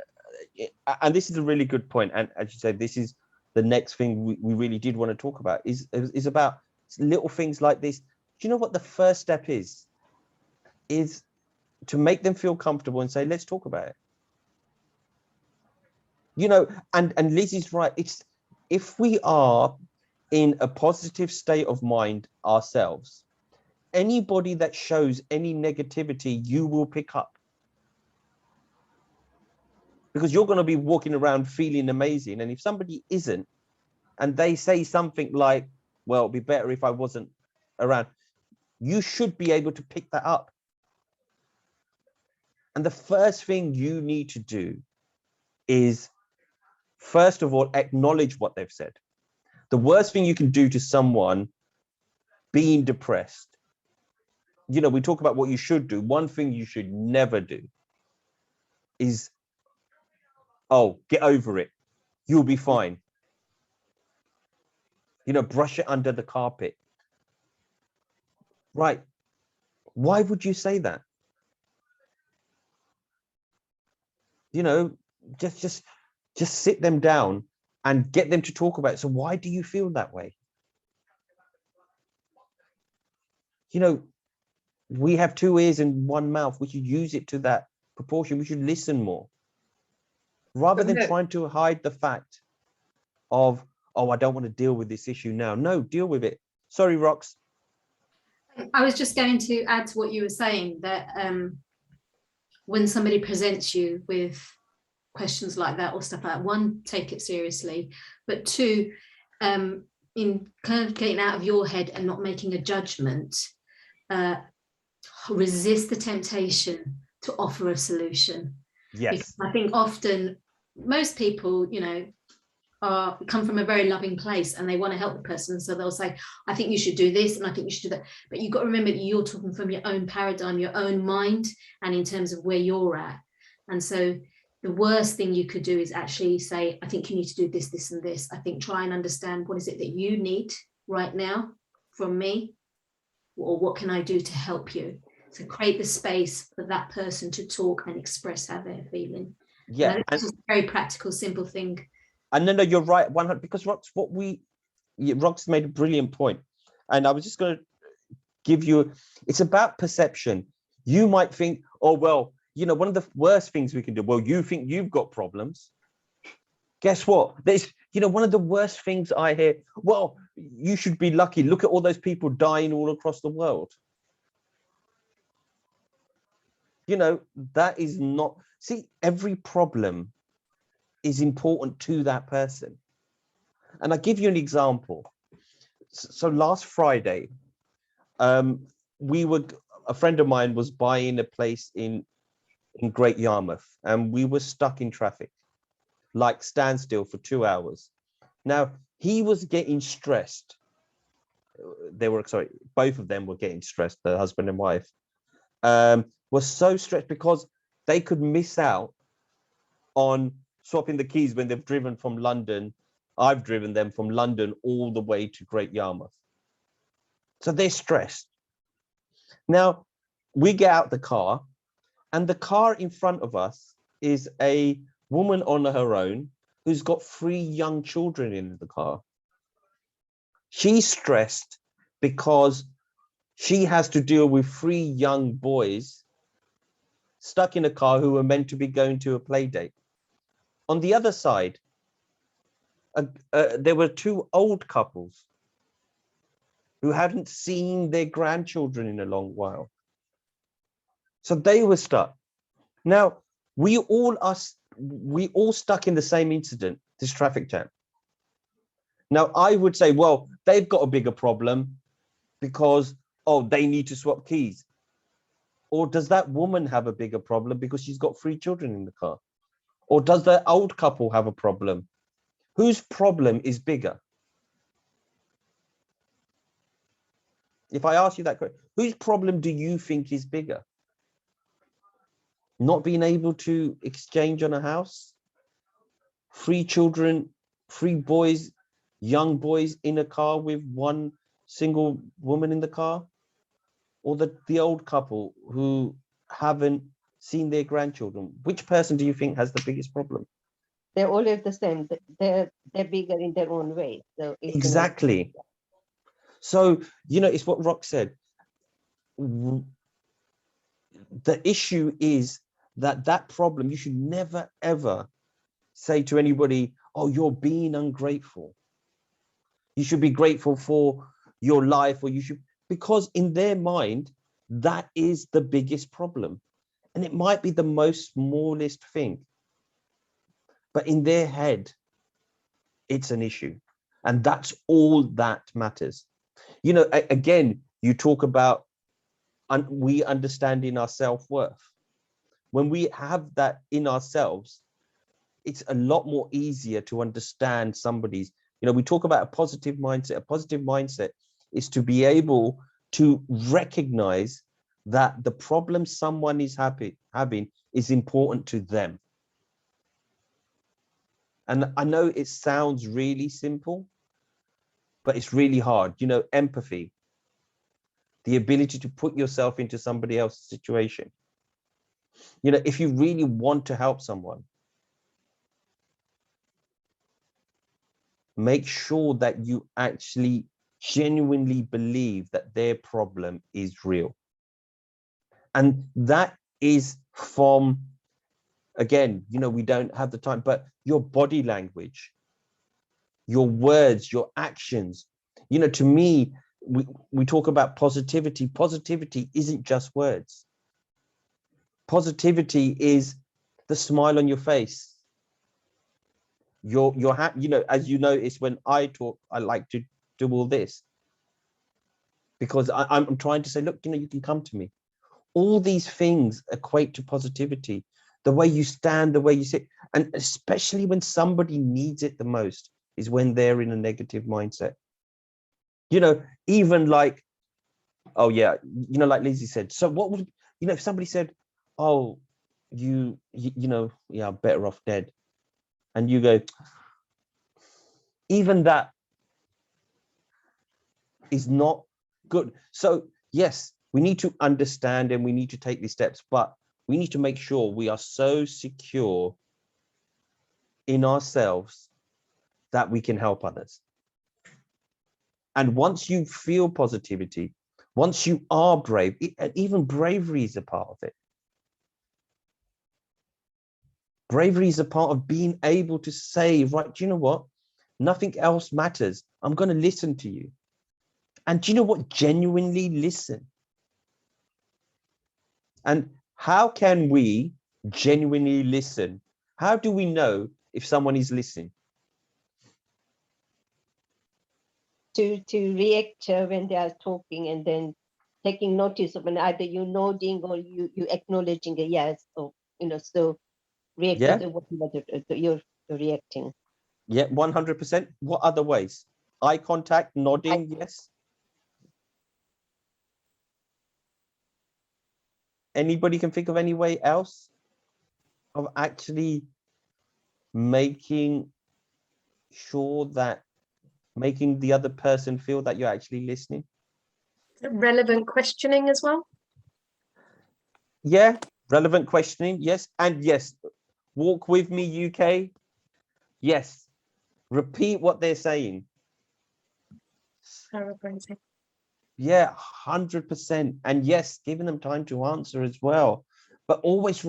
and this is a really good point, and as you said, this is the next thing we really did want to talk about, is about little things like this. Do you know what the first step is to make them feel comfortable and say, let's talk about it. You know, and Lizzie's right. It's, if we are in a positive state of mind ourselves, anybody that shows any negativity, you will pick up. Because you're going to be walking around feeling amazing. And if somebody isn't, and they say something like, well, it'd be better if I wasn't around, you should be able to pick that up. And the first thing you need to do is, first of all, acknowledge what they've said. The worst thing you can do to someone being depressed, you know, we talk about what you should do. One thing you should never do is, oh, get over it, you'll be fine. You know, brush it under the carpet. Right. Why would you say that? You know, just sit them down and get them to talk about it. So why do you feel that way? You know, we have two ears and one mouth. We should use it to that proportion. We should listen more, rather than trying to hide the fact of, oh, I don't want to deal with this issue now. No, deal with it. Sorry, Rox. I was just going to add to what you were saying, that when somebody presents you with questions like that or stuff like that, one, take it seriously, but two, in kind of getting out of your head and not making a judgment, resist the temptation to offer a solution. Yes. Because I think often most people, you know, come from a very loving place and they want to help the person, so they'll say, I think you should do this and I think you should do that, but you've got to remember that you're talking from your own paradigm, your own mind, and in terms of where you're at. And so the worst thing you could do is actually say, I think you need to do this, this and this. I think try and understand, what is it that you need right now from me, or what can I do to help you? So create the space for that person to talk and express how they're feeling. Yeah, it's just a very practical, simple thing. And no, you're right, 100%, because Rox made a brilliant point. And I was just going to give you, it's about perception. You might think, oh, well, you know, one of the worst things we can do, well, you think you've got problems. Guess what? There's, you know, one of the worst things I hear, well, you should be lucky. Look at all those people dying all across the world. You know, that is not, see, every problem is important to that person. And I'll give you an example. So last Friday, a friend of mine was buying a place in Great Yarmouth, and we were stuck in traffic, like standstill for 2 hours. Now, he was getting stressed. Both of them were getting stressed, the husband and wife. Was so stressed because they could miss out on swapping the keys when they've driven from London. I've driven them from London all the way to Great Yarmouth. So they're stressed. Now, we get out the car, and the car in front of us is a woman on her own who's got 3 young children in the car. She's stressed because she has to deal with 3 young boys stuck in a car who were meant to be going to a play date. On the other side, there were 2 old couples who hadn't seen their grandchildren in a long while. So they were stuck. Now, we all stuck in the same incident, this traffic jam. Now, I would say, well, they've got a bigger problem because, oh, they need to swap keys. Or does that woman have a bigger problem because she's got 3 children in the car? Or does the old couple have a problem? Whose problem is bigger? If I ask you that question, whose problem do you think is bigger? Not being able to exchange on a house? 3 children, 3 boys, young boys in a car with 1 single woman in the car? Or the old couple who haven't seen their grandchildren? Which person do you think has the biggest problem? They're always the same. They're bigger in their own way. So Exactly. So, you know, it's what Rock said. The issue is that problem, you should never, ever say to anybody, oh, you're being ungrateful. You should be grateful for your life, or you should, because in their mind, that is the biggest problem. And it might be the most smallest thing, but in their head, it's an issue. And that's all that matters. You know, again, you talk about we understanding our self-worth. When we have that in ourselves, it's a lot more easier to understand somebody's, you know, we talk about a positive mindset. A positive mindset is to be able to recognize that the problem someone is having is important to them. And I know it sounds really simple, but it's really hard. You know, empathy, the ability to put yourself into somebody else's situation. You know, if you really want to help someone, make sure that you actually genuinely believe that their problem is real. And that is from, again, you know, we don't have the time, but your body language, your words, your actions. You know, to me, we talk about positivity. Positivity isn't just words. Positivity is the smile on your face. You're happy, you know, as you notice when I talk, I like to do all this because I'm trying to say, look, you know, you can come to me. All these things equate to positivity. The way you stand, the way you sit, and especially when somebody needs it the most is when they're in a negative mindset. You know, even like, oh yeah, you know, like Lizzie said, so what would, you know, if somebody said, oh, you know, yeah, better off dead. And you go, even that is not good. So yes, we need to understand and we need to take these steps, but we need to make sure we are so secure in ourselves that we can help others. And once you feel positivity, Once you are brave, even bravery is a part of it. Bravery is a part of being able to say, right, do you know what? Nothing else matters. I'm going to listen to you. And do you know what? Genuinely listen. And how can we genuinely listen? How do we know if someone is listening? To react when they are talking, and then taking notice of, and either you nodding or you acknowledging a yes, or so react Yeah. to what you're reacting. Yeah, 100%. What other ways? Eye contact, nodding, yes. Anybody can think of any way else of actually making sure that making the other person feel that you're actually listening? Relevant questioning as well. Yeah, relevant questioning, yes. And yes, walk with me, UK. Yes, repeat what they're saying. Paraphrasing. Yeah, 100%. And yes, giving them time to answer as well. But always,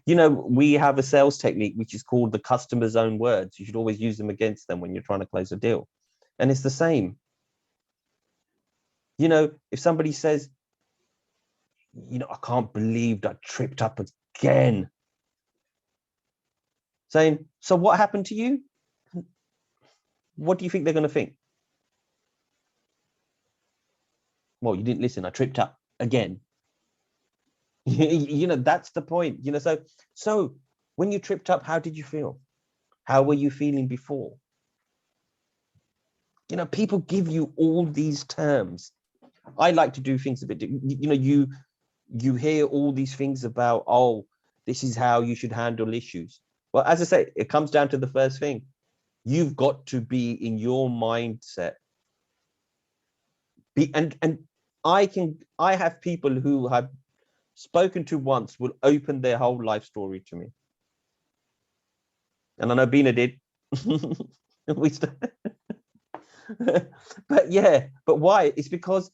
we have a sales technique which is called the customer's own words. You should always use them against them when you're trying to close a deal. And it's the same. If somebody says, I can't believe I tripped up again. Saying, so what happened to you? What do you think they're going to think? Well, you didn't listen. I tripped up again. That's the point. So when you tripped up, how did you feel? How were you feeling before? People give you all these terms. I like to do things a bit, you hear all these things about, oh, this is how you should handle issues. Well, as I say, it comes down to the first thing. You've got to be in your mindset. And I have people who have spoken to once will open their whole life story to me. And I know Bina did. But why? It's because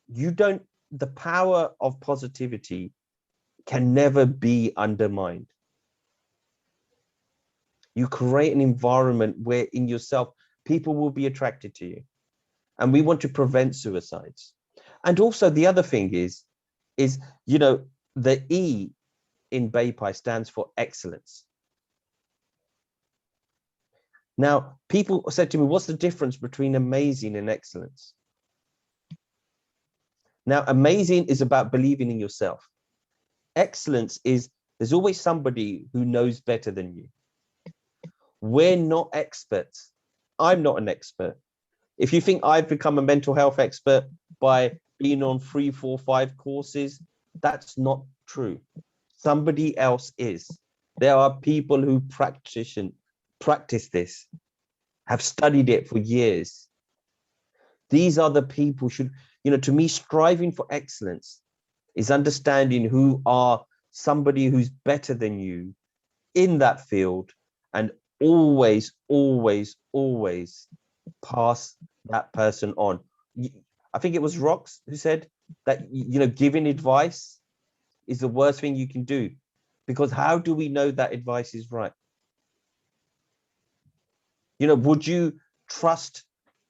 the power of positivity can never be undermined. You create an environment where in yourself, people will be attracted to you. And we want to prevent suicides. And also the other thing is, the E in BAPI stands for excellence. Now, people said to me, what's the difference between amazing and excellence? Now, amazing is about believing in yourself. Excellence is there's always somebody who knows better than you. We're not experts. I'm not an expert. If you think I've become a mental health expert by being on 3, 4, 5 courses, that's not true. Somebody else is. There are people who practice this, have studied it for years. These are the people to me, striving for excellence is understanding who are somebody who's better than you in that field, and always, always, always pass that person on. I think it was Rox who said that, giving advice is the worst thing you can do, because how do we know that advice is right? Would you trust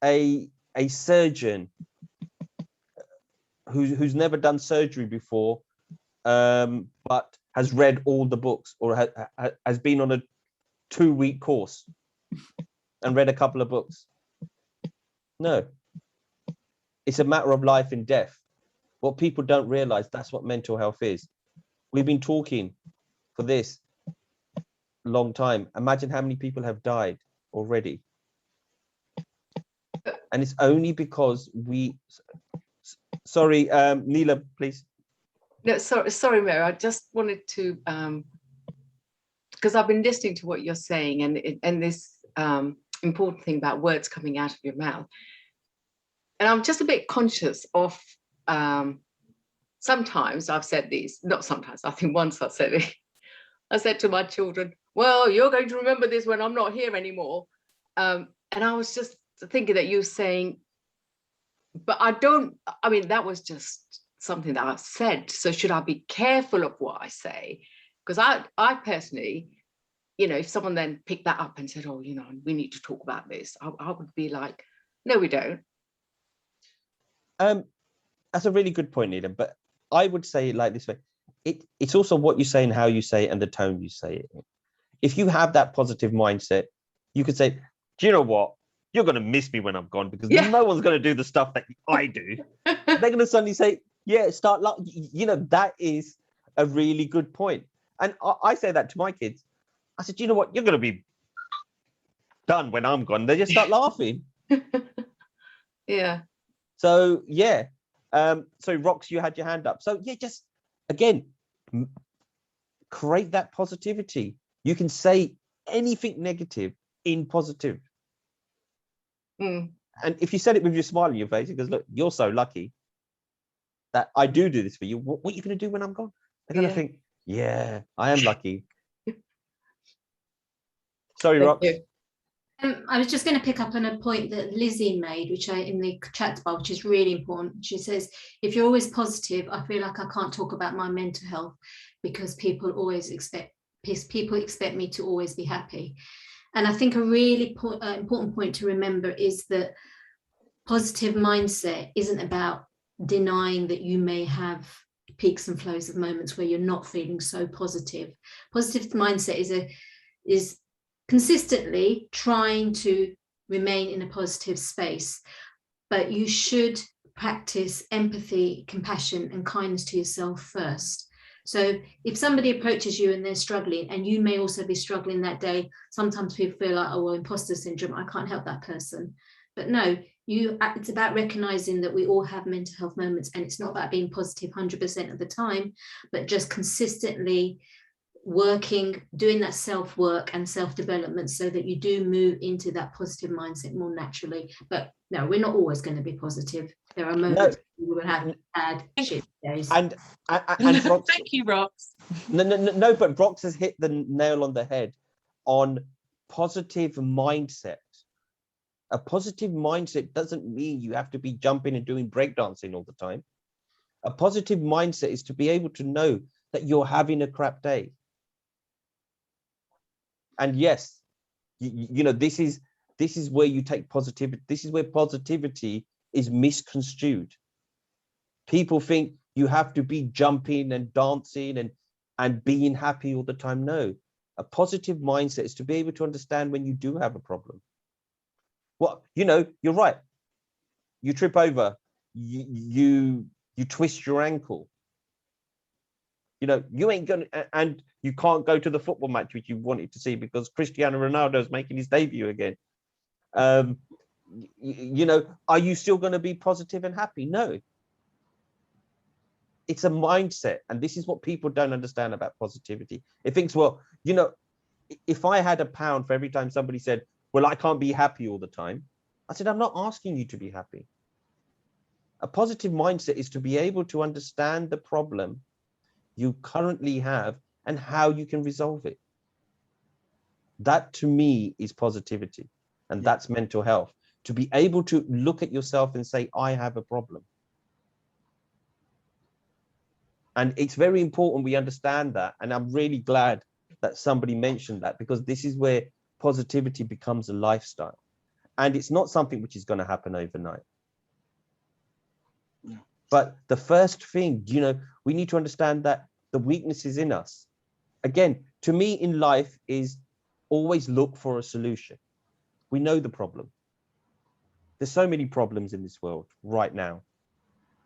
a surgeon who's never done surgery before, but has read all the books, or has been on a 2-week course and read a couple of books? No. It's a matter of life and death. What people don't realize, that's what mental health is. We've been talking for this long time. Imagine how many people have died already. And it's only because sorry, Neela, please. No, sorry, Mary. I just wanted to, because I've been listening to what you're saying, and this important thing about words coming out of your mouth. And I'm just a bit conscious of, sometimes I've said these, not sometimes, I think once I said it. I said to my children, well, you're going to remember this when I'm not here anymore. And I was just thinking that you're saying, but I mean, that was just something that I said. So should I be careful of what I say? Because I personally, you know, if someone then picked that up and said, oh, you know, we need to talk about this, I would be like, no, we don't. That's a really good point, Needham. But I would say it like this way. It's also what you say and how you say it and the tone you say it. If you have that positive mindset, you could say, do you know what? You're going to miss me when I'm gone, because no one's going to do the stuff that I do. They're going to suddenly say, yeah, start, you know, that is a really good point. And I say that to my kids. I said, you know what? You're going to be done when I'm gone. They just start laughing. Yeah. So, yeah. So, Rox, you had your hand up. So, yeah, just, again, create that positivity. You can say anything negative in positive. Mm. And if you said it with your smile on your face, it goes, look, you're so lucky that I do this for you. What are you going to do when I'm gone? They're going to think, yeah, I am lucky. Sorry, Rox. I was just going to pick up on a point that Lizzie made, which in the chat bar, which is really important. She says, if you're always positive, I feel like I can't talk about my mental health because people expect me to always be happy. And I think a really important point to remember is that positive mindset isn't about denying that you may have peaks and flows of moments where you're not feeling so positive. Positive mindset is consistently trying to remain in a positive space, but you should practice empathy, compassion, and kindness to yourself first. So if somebody approaches you and they're struggling, and you may also be struggling that day, sometimes people feel like, oh, well, imposter syndrome, I can't help that person. But no, it's about recognizing that we all have mental health moments, and it's not about being positive 100% of the time, but just consistently working, doing that self-work and self-development so that you do move into that positive mindset more naturally. But no, we're not always going to be positive. There are moments we will have bad shit days. And Rox, thank you, Rox. No, but Rox has hit the nail on the head on positive mindset. A positive mindset doesn't mean you have to be jumping and doing breakdancing all the time. A positive mindset is to be able to know that you're having a crap day. And yes, you know, this is where you take positivity. This is where positivity is misconstrued. People think you have to be jumping and dancing and being happy all the time. No, a positive mindset is to be able to understand when you do have a problem. Well, you know, you're right. You trip over, you twist your ankle. You know, you ain't gonna, and you can't go to the football match which you wanted to see because Cristiano Ronaldo is making his debut again. You know, are you still going to be positive and happy? No. It's a mindset, and this is what people don't understand about positivity. It thinks, well, you know, if I had £1 for every time somebody said, well, I can't be happy all the time, I said, I'm not asking you to be happy. A positive mindset is to be able to understand the problem you currently have and how you can resolve it. That to me is positivity, and that's mental health. To be able to look at yourself and say, I have a problem. And it's very important we understand that. And I'm really glad that somebody mentioned that, because this is where positivity becomes a lifestyle. And it's not something which is going to happen overnight. Yeah. But the first thing, you know, we need to understand that the weaknesses in us, again, to me in life is always look for a solution. We know the problem. There's so many problems in this world right now.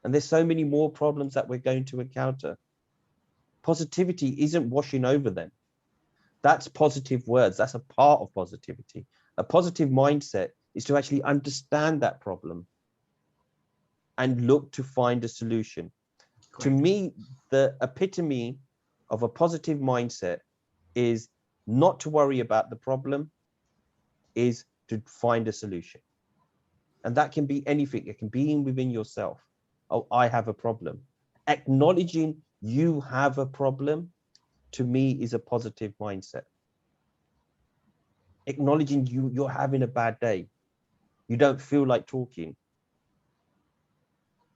And there's so many more problems that we're going to encounter. Positivity isn't washing over them. That's positive words. That's a part of positivity. A positive mindset is to actually understand that problem and look to find a solution. Correct. To me, the epitome of a positive mindset is not to worry about the problem, is to find a solution. And that can be anything. It can be within yourself. Oh, I have a problem. Acknowledging you have a problem, to me, is a positive mindset. Acknowledging you're having a bad day. You don't feel like talking.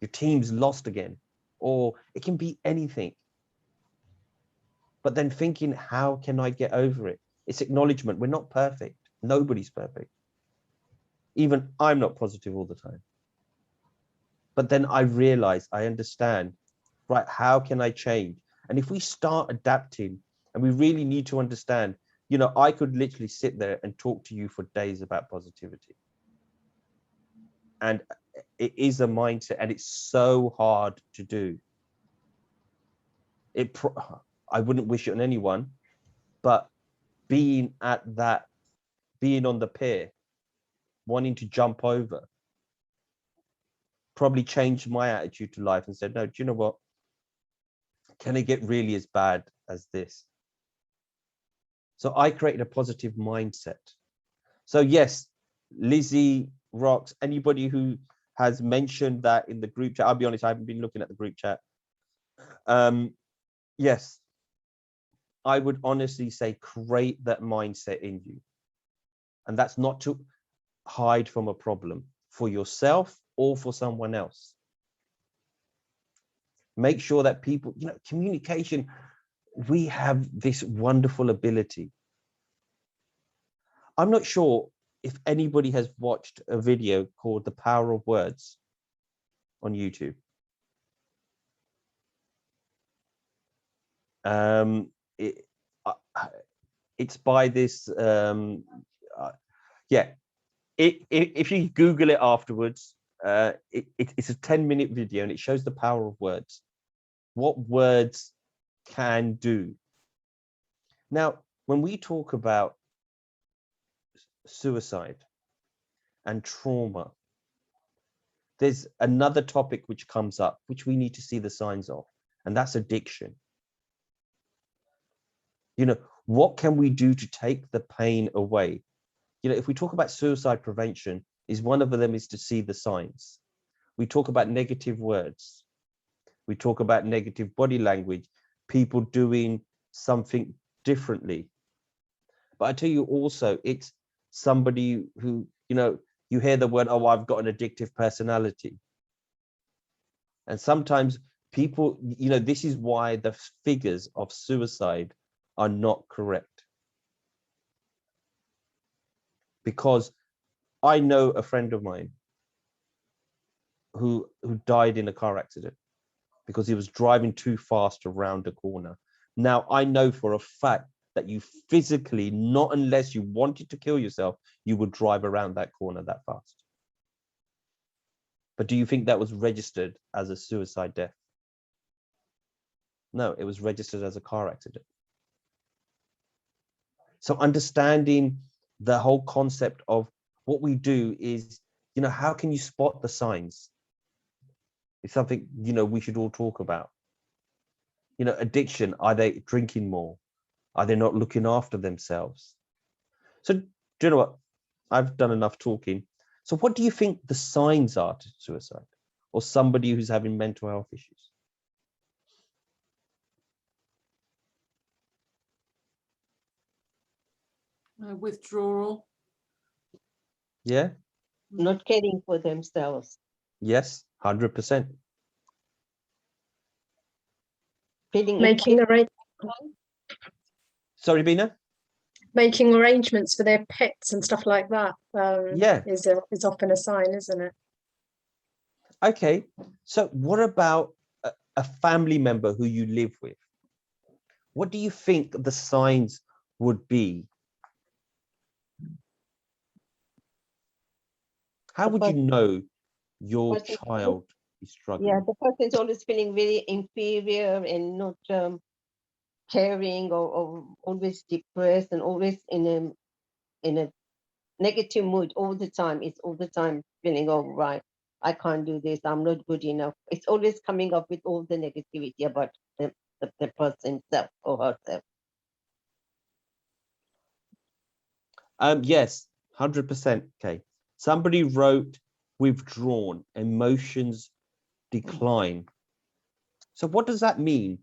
your team's lost again, or it can be anything. But then thinking, how can I get over it? It's acknowledgement. We're not perfect. Nobody's perfect. Even I'm not positive all the time. But then I realize, I understand, right, how can I change? And if we start adapting, and we really need to understand, you know, I could literally sit there and talk to you for days about positivity. And it is a mindset, and it's so hard to do. I wouldn't wish it on anyone, but being on the pier, wanting to jump over, probably changed my attitude to life and said, no, do you know what? Can it get really as bad as this? So I created a positive mindset. So yes, Lizzie, Rox, anybody who has mentioned that in the group chat, I'll be honest, I haven't been looking at the group chat. Yes, I would honestly say create that mindset in you. And that's not to hide from a problem for yourself or for someone else. Make sure that people, you know, communication, we have this wonderful ability. I'm not sure if anybody has watched a video called The Power of Words on YouTube. It's by this, yeah. If you Google it afterwards, it's a 10-minute video, and it shows the power of words, what words can do. Now, when we talk about suicide and trauma, there's another topic which comes up, which we need to see the signs of, and that's addiction. You know, what can we do to take the pain away? You know, if we talk about suicide prevention, one of them is to see the signs. We talk about negative words. We talk about negative body language, people doing something differently. But I tell you also, it's somebody who, you know, you hear the word, oh, I've got an addictive personality. And sometimes people, you know, this is why the figures of suicide are not correct. Because I know a friend of mine who died in a car accident because he was driving too fast around a corner. Now, I know for a fact that you physically, not unless you wanted to kill yourself, you would drive around that corner that fast. But do you think that was registered as a suicide death? No, it was registered as a car accident. So understanding the whole concept of what we do is, you know, how can you spot the signs? It's something, you know, we should all talk about. You know, addiction, are they drinking more? Are they not looking after themselves? So, do you know what? I've done enough talking. So what do you think the signs are to suicide or somebody who's having mental health issues? Withdrawal. Yeah. Not caring for themselves. Yes, 100%. Feeling Making Sorry, Bina? making arrangements for their pets and stuff like that. Yeah. Is often a sign, isn't it? Okay. So what about a family member who you live with? What do you think the signs would be? How would you know your child is struggling? Yeah, the person is always feeling very inferior and not caring, or always depressed and always in a negative mood all the time. It's all the time feeling, oh, right, I can't do this, I'm not good enough. It's always coming up with all the negativity about the person himself or herself. Yes, 100%. Okay. Somebody wrote withdrawn, emotions decline. So what does that mean?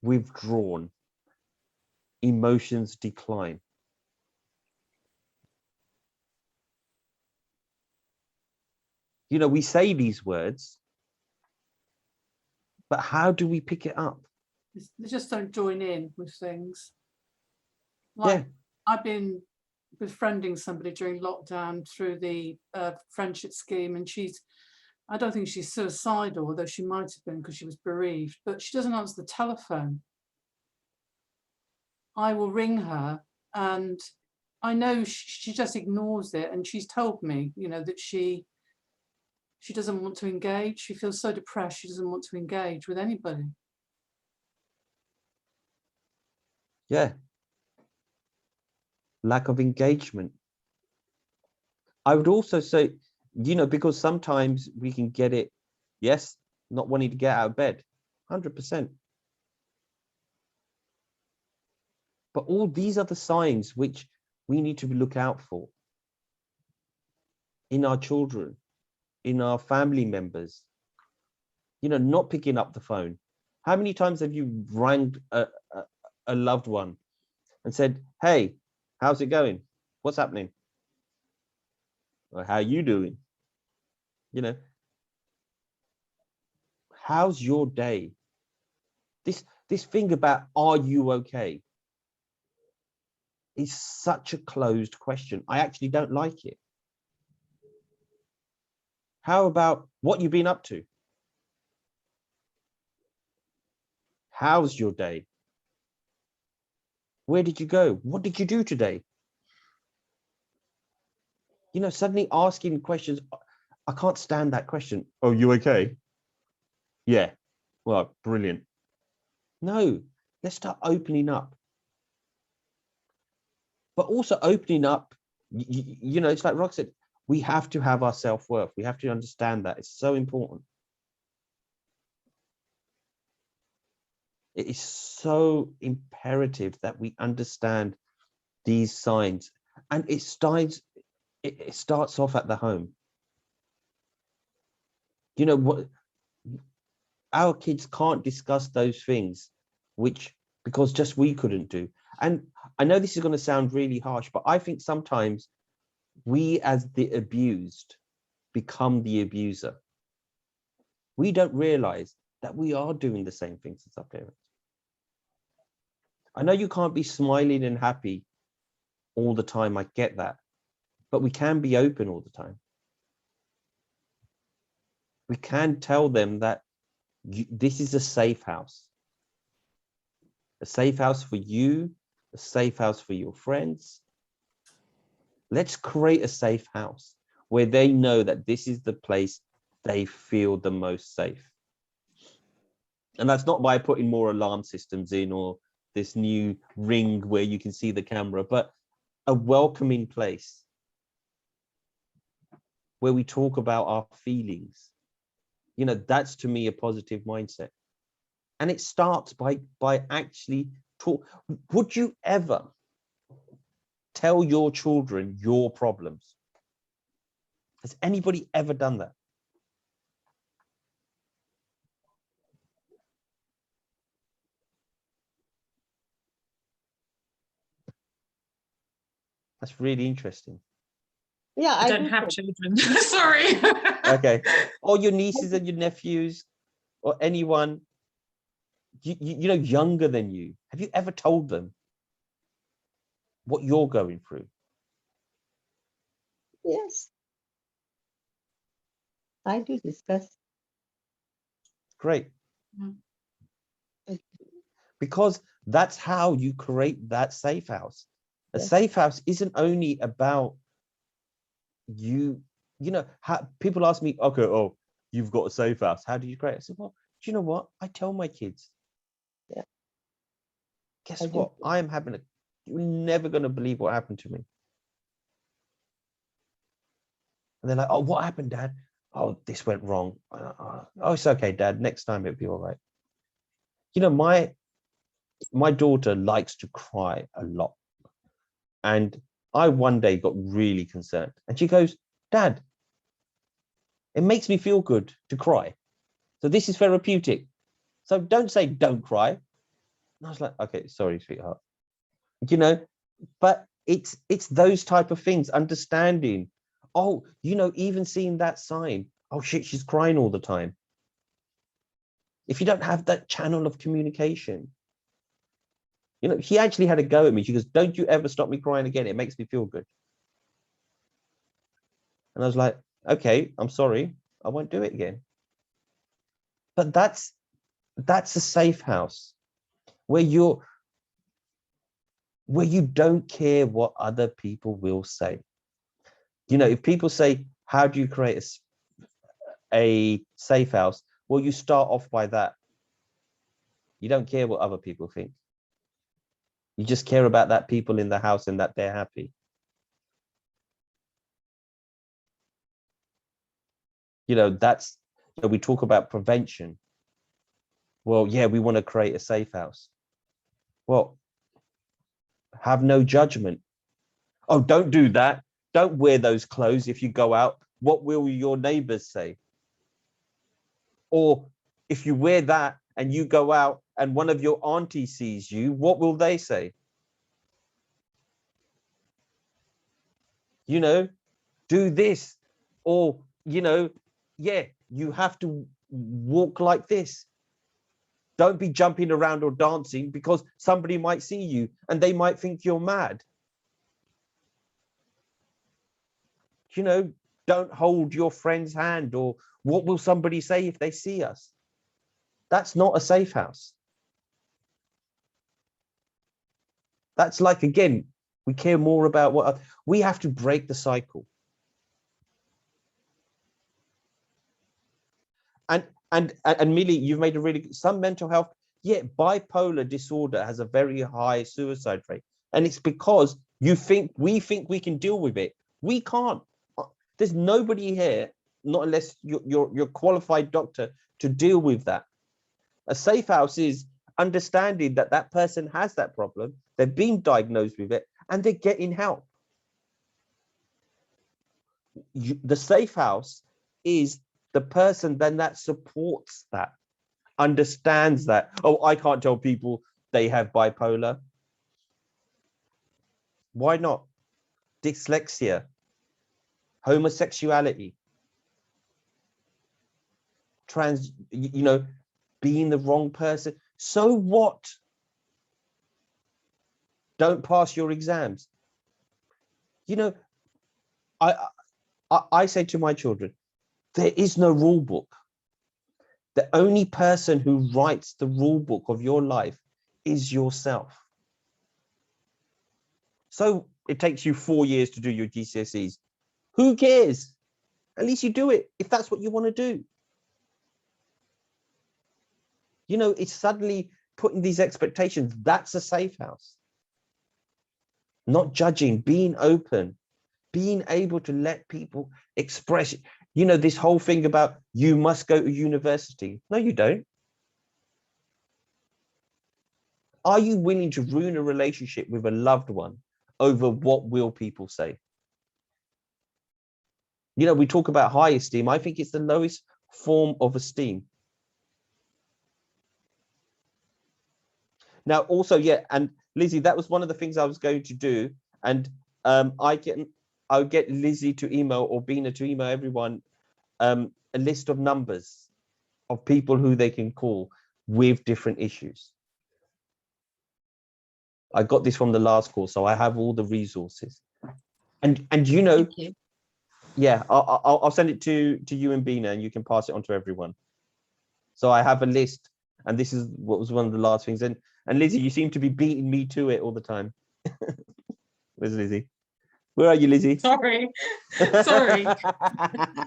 Withdrawn, emotions decline. You know, we say these words, But how do we pick it up? They just don't join in with things. Like, I've been befriending somebody during lockdown through the friendship scheme, and I don't think she's suicidal, although she might have been because she was bereaved, but she doesn't answer the telephone. I will ring her and I know she just ignores it, and she's told me, you know, that she doesn't want to engage. She feels so depressed, she doesn't want to engage with anybody. Yeah. Lack of engagement. I would also say, you know, because sometimes we can get it, yes, not wanting to get out of bed, 100%. But all these are the signs which we need to look out for in our children, in our family members. You know, not picking up the phone. How many times have you rang a loved one and said, hey, how's it going? What's happening? Or how are you doing? You know, how's your day? This thing about, are you okay? Is such a closed question. I actually don't like it. How about what you've been up to? How's your day? Where did you go? What did you do today? You know, suddenly asking questions. I can't stand that question. Oh, you okay? Yeah. Well, brilliant. No, let's start opening up. But also opening up, you know, it's like Rox said, we have to have our self-worth. We have to understand that. It's so important. It is so imperative that we understand these signs. And it starts off at the home. You know what? Our kids can't discuss those things, because just we couldn't do. And I know this is going to sound really harsh, but I think sometimes we as the abused become the abuser. We don't realize that we are doing the same things as our parents. I know you can't be smiling and happy all the time. I get that, but we can be open all the time. We can tell them that this is a safe house for you, a safe house for your friends. Let's create a safe house where they know that this is the place they feel the most safe. And that's not by putting more alarm systems in or this new ring where you can see the camera, but a welcoming place where we talk about our feelings. You know, that's to me a positive mindset. And it starts by actually talk. Would you ever tell your children your problems? Has anybody ever done that? That's really interesting. Yeah, I don't have children. Sorry. Okay. Or your nieces and your nephews or anyone, you know, younger than you. Have you ever told them what you're going through? Yes. I do discuss. Great. Mm. Because that's how you create that safe house. A Yes. safe house isn't only about you know, people ask me, okay, oh, you've got a safe house. How do you create it? I said, well, do you know what? I tell my kids. Yeah. Guess I do. what? You're never going to believe what happened to me. And they're like, oh, what happened, Dad? Oh, this went wrong. Oh, it's okay, Dad. Next time it'll be all right. You know, my daughter likes to cry a lot. And I one day got really concerned. And she goes, Dad, it makes me feel good to cry. So this is therapeutic. So don't say don't cry. And I was like, okay, sorry, sweetheart. You know, but it's those type of things, understanding. Oh, you know, even seeing that sign. Oh shit, she's crying all the time. if you don't have that channel of communication, you know, she actually had a go at me. She goes, don't you ever stop me crying again. It makes me feel good. And I was like, okay, I'm sorry. I won't do it again. But that's a safe house where you don't care what other people will say. You know, if people say, how do you create a safe house? Well, you start off by that. You don't care what other people think. You just care about that people in the house and that they're happy. You know, that's, you know, we talk about prevention. Well, yeah, we want to create a safe house. Well, have no judgment. Oh, don't do that. Don't wear those clothes if you go out. What will your neighbors say? Or if you wear that and you go out and one of your aunties sees you, what will they say? You know, do this. Or, you know, yeah, you have to walk like this. Don't be jumping around or dancing because somebody might see you and they might think you're mad. You know, don't hold your friend's hand, or what will somebody say if they see us? That's not a safe house. That's like, again, we care more about what we have to break the cycle. And Millie, you've made a really, some mental health, yeah, bipolar disorder has a very high suicide rate. And it's because we think we can deal with it. We can't. There's nobody here, not unless you're a qualified doctor, to deal with that. A safe house is understanding that that person has that problem, they've been diagnosed with it, and they're getting help. The safe house is the person then that supports that, understands that. Oh, I can't tell people they have bipolar. Why not? Dyslexia, homosexuality, you know, being the wrong person. So what? Don't pass your exams. You know, I say to my children, there is no rule book. The only person who writes the rule book of your life is yourself. So it takes you 4 years to do your GCSEs. Who cares? At least you do it if that's what you want to do. You know, it's suddenly putting these expectations. That's a safe house. Not judging, being open, being able to let people express. You know, this whole thing about you must go to university. No, you don't. Are you willing to ruin a relationship with a loved one over what will people say? You know, we talk about high esteem. I think it's the lowest form of esteem. Now, also, yeah, and Lizzie, that was one of the things I was going to do. And I'll get Lizzie to email, or Bina to email everyone a list of numbers of people who they can call with different issues. I got this from the last call, so I have all the resources. And you know, You. yeah, I'll send it to you and Bina, and you can pass it on to everyone. So I have a list, and this is what was one of the last things. And Lizzie, you seem to be beating me to it all the time. Where's Lizzie? Where are you, Lizzie? Sorry. Sorry.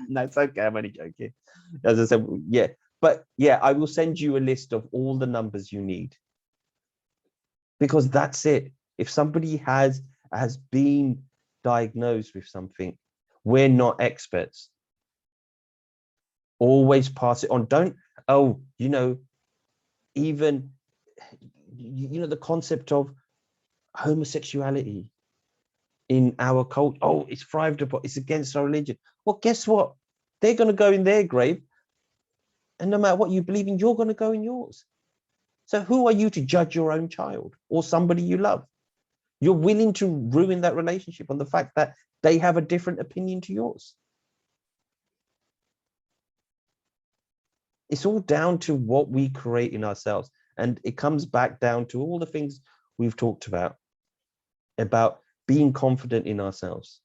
No, it's okay. I'm only joking. As I said, yeah. But yeah, I will send you a list of all the numbers you need. Because that's it. If somebody has been diagnosed with something, we're not experts. Always pass it on. Don't, oh, you know, even, you know, the concept of homosexuality in our culture. Oh, it's thrived upon, it's against our religion. Well, guess what? They're going to go in their grave. And no matter what you believe in, you're going to go in yours. So who are you to judge your own child or somebody you love? You're willing to ruin that relationship on the fact that they have a different opinion to yours. It's all down to what we create in ourselves. And it comes back down to all the things we've talked about being confident in ourselves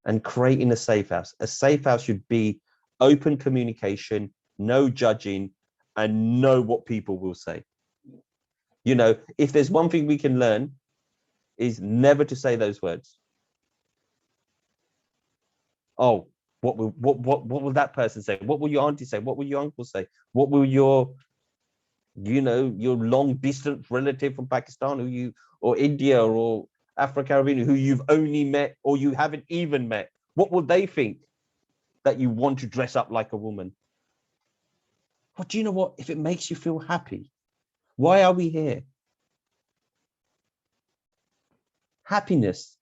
and creating a safe house. A safe house should be open communication, no judging, and know what people will say. You know, if there's one thing we can learn, is never to say those words. Oh, what will that person say? What will your auntie say? What will your uncle say? What will your, you know, your long distance relative from Pakistan or India or Afro-Caribbean who you've only met or you haven't even met? What will they think that you want to dress up like a woman? But do you know what? If it makes you feel happy, why are we here? Happiness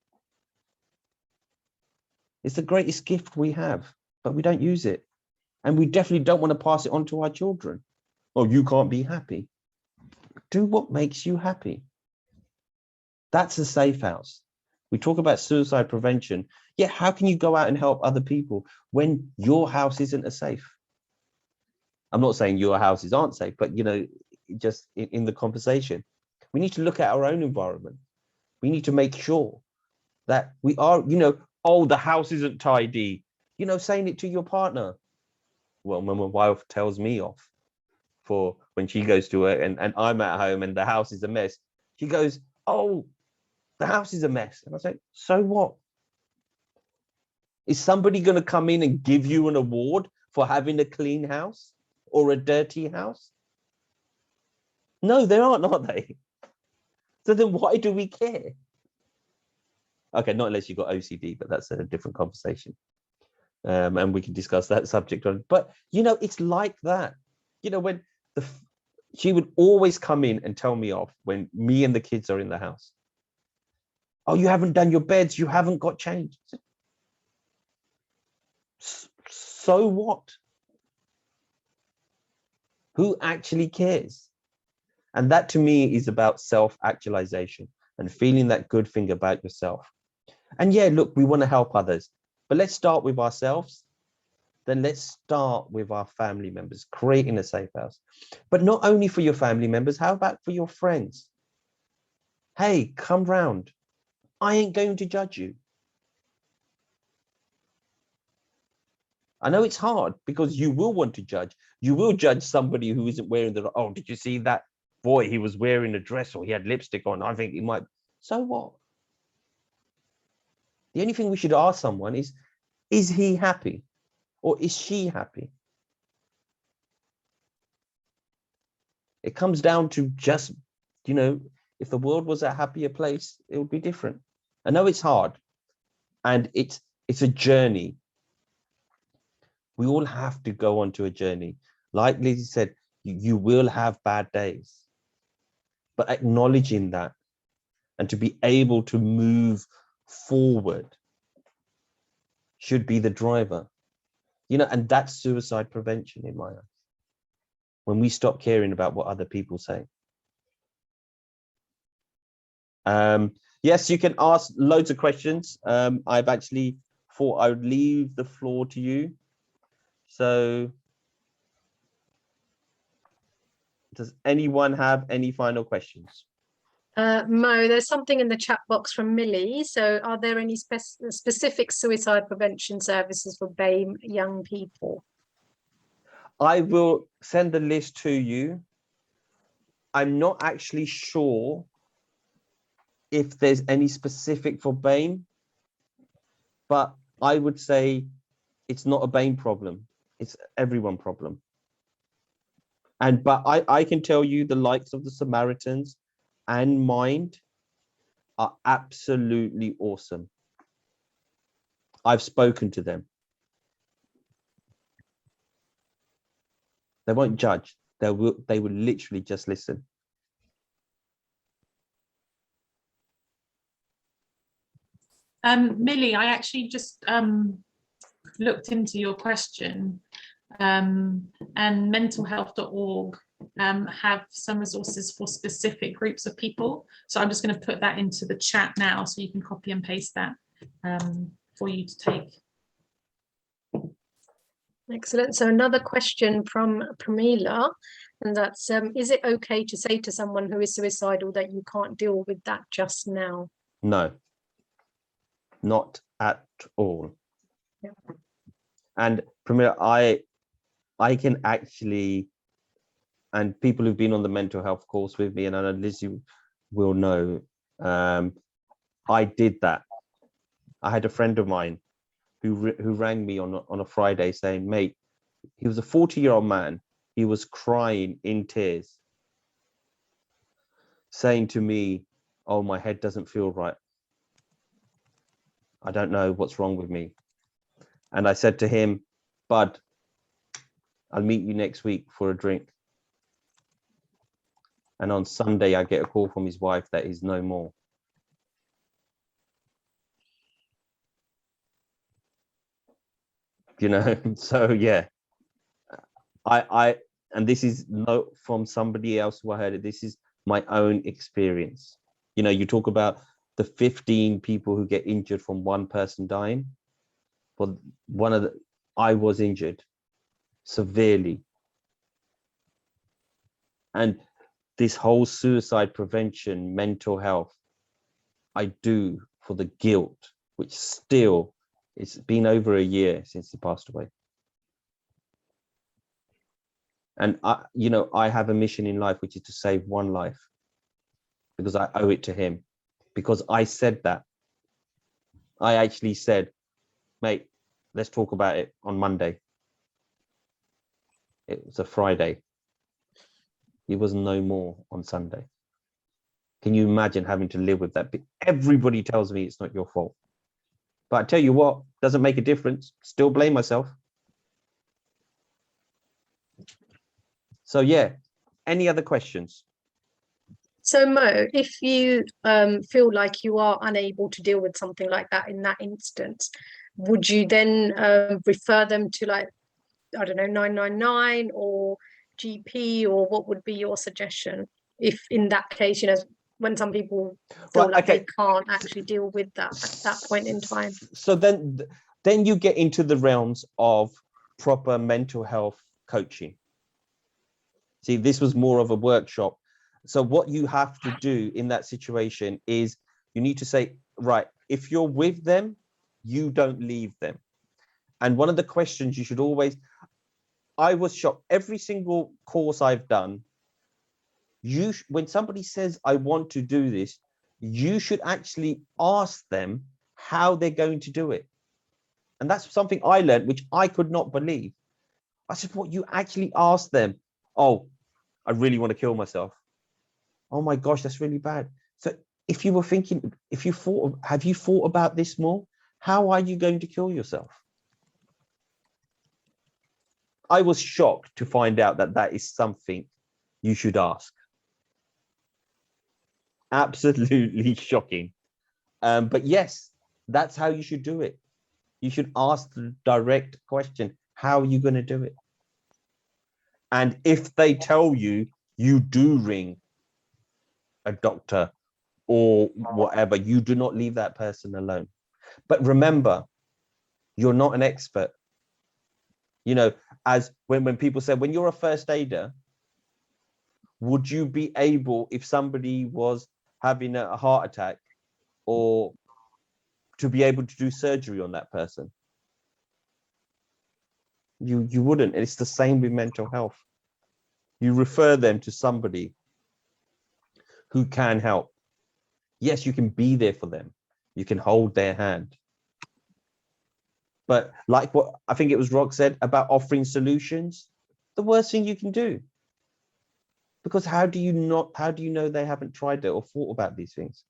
is the greatest gift we have, but we don't use it. And we definitely don't want to pass it on to our children. Oh, you can't be happy. Do what makes you happy. That's a safe house. We talk about suicide prevention. Yeah, how can you go out and help other people when your house isn't a safe? I'm not saying your houses aren't safe, but, you know, just in the conversation, we need to look at our own environment. We need to make sure that we are, you know, oh, the house isn't tidy, you know, saying it to your partner. Well, when my wife tells me off for when she goes to work and I'm at home and the house is a mess, she goes, oh, the house is a mess. And I say, so what? Is somebody going to come in and give you an award for having a clean house or a dirty house? No, they aren't, are they? So then why do we care? Okay, not unless you've got OCD, but that's a different conversation. And we can discuss that subject on. But, you know, it's like that. You know, when she would always come in and tell me off when me and the kids are in the house. Oh, you haven't done your beds. You haven't got changed. So what? Who actually cares? And that to me is about self-actualization and feeling that good thing about yourself. And yeah, look, we want to help others, but let's start with ourselves. Then let's start with our family members, creating a safe house. But not only for your family members, how about for your friends? Hey, come round. I ain't going to judge you. I know it's hard because you will want to judge. You will judge somebody who isn't wearing the, oh, did you see that boy? He was wearing a dress or he had lipstick on. I think he might. So what? The only thing we should ask someone is he happy or is she happy? It comes down to just, you know, if the world was a happier place, it would be different. I know it's hard and it's a journey. We all have to go onto a journey. Like Lizzie said, you will have bad days, but acknowledging that and to be able to move forward should be the driver, you know, and that's suicide prevention in my eyes. When we stop caring about what other people say. Yes, you can ask loads of questions. I've actually thought I would leave the floor to you. So does anyone have any final questions? Mo, there's something in the chat box from Millie. So are there any specific suicide prevention services for BAME young people? I will send the list to you. I'm not actually sure if there's any specific for BAME, but I would say it's not a BAME problem. It's everyone problem. But I can tell you the likes of the Samaritans and Mind are absolutely awesome. I've spoken to them. They won't judge. They will literally just listen. Millie, I actually just looked into your question, and mentalhealth.org have some resources for specific groups of people. So I'm just going to put that into the chat now so you can copy and paste that for you to take. Excellent. So another question from Pramila, and that's, is it okay to say to someone who is suicidal that you can't deal with that just now? No, not at all. Yeah. And Pramila, I can actually, and people who've been on the mental health course with me, and I know Lizzie will know, I did that. I had a friend of mine who rang me on a Friday saying, mate, he was a 40-year-old man. He was crying in tears, saying to me, oh, my head doesn't feel right. I don't know what's wrong with me. And I said to him, bud, I'll meet you next week for a drink. And on Sunday, I get a call from his wife that he's no more. You know, so yeah, and this is no from somebody else who I heard it. This is my own experience. You know, you talk about the 15 people who get injured from one person dying. Well, I was injured severely. And this whole suicide prevention, mental health, I do for the guilt, which still, it's been over a year since he passed away. And I have a mission in life, which is to save one life, because I owe it to him, because I said that. I actually said, mate, let's talk about it on Monday. It was a Friday. He was no more on Sunday. Can you imagine having to live with that? Everybody tells me it's not your fault. But I tell you what, doesn't make a difference. Still blame myself. So yeah, any other questions? So Mo, if you feel like you are unable to deal with something like that in that instance, would you then refer them to, like, I don't know, 999 or GP, or what would be your suggestion if in that case, you know, when some people feel like they can't actually deal with that at that point in time? So then you get into the realms of proper mental health coaching. See, this was more of a workshop. So what you have to do in that situation is you need to say, right, if you're with them, you don't leave them. And one of the questions you should always, I was shocked, every single course I've done, when somebody says, I want to do this, you should actually ask them how they're going to do it. And that's something I learned, which I could not believe. I said, what, you actually ask them, oh, I really want to kill myself. Oh my gosh, that's really bad. So if you were thinking, have you thought about this more? How are you going to kill yourself? I was shocked to find out that that is something you should ask. Absolutely shocking. But yes, that's how you should do it. You should ask the direct question, how are you going to do it? And if they tell you, you do ring a doctor or whatever, you do not leave that person alone. But remember, you're not an expert. You know, as when people say, when you're a first aider, would you be able, if somebody was having a heart attack, or to be able to do surgery on that person? You wouldn't. It's the same with mental health. You refer them to somebody who can help. Yes, you can be there for them. You can hold their hand. But like what I think it was Rock said about offering solutions, the worst thing you can do. Because how do you know they haven't tried it or thought about these things?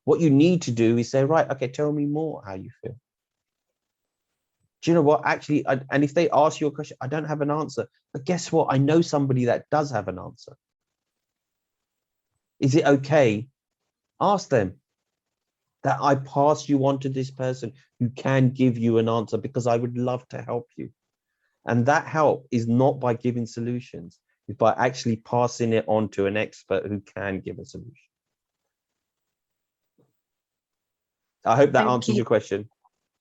What you need to do is say, right, okay, tell me more how you feel. Do you know what? Actually, and if they ask you a question, I don't have an answer. But guess what? I know somebody that does have an answer. Is it okay? Ask them that I pass you on to this person who can give you an answer, because I would love to help you. And that help is not by giving solutions, it's by actually passing it on to an expert who can give a solution. I hope that answers your question.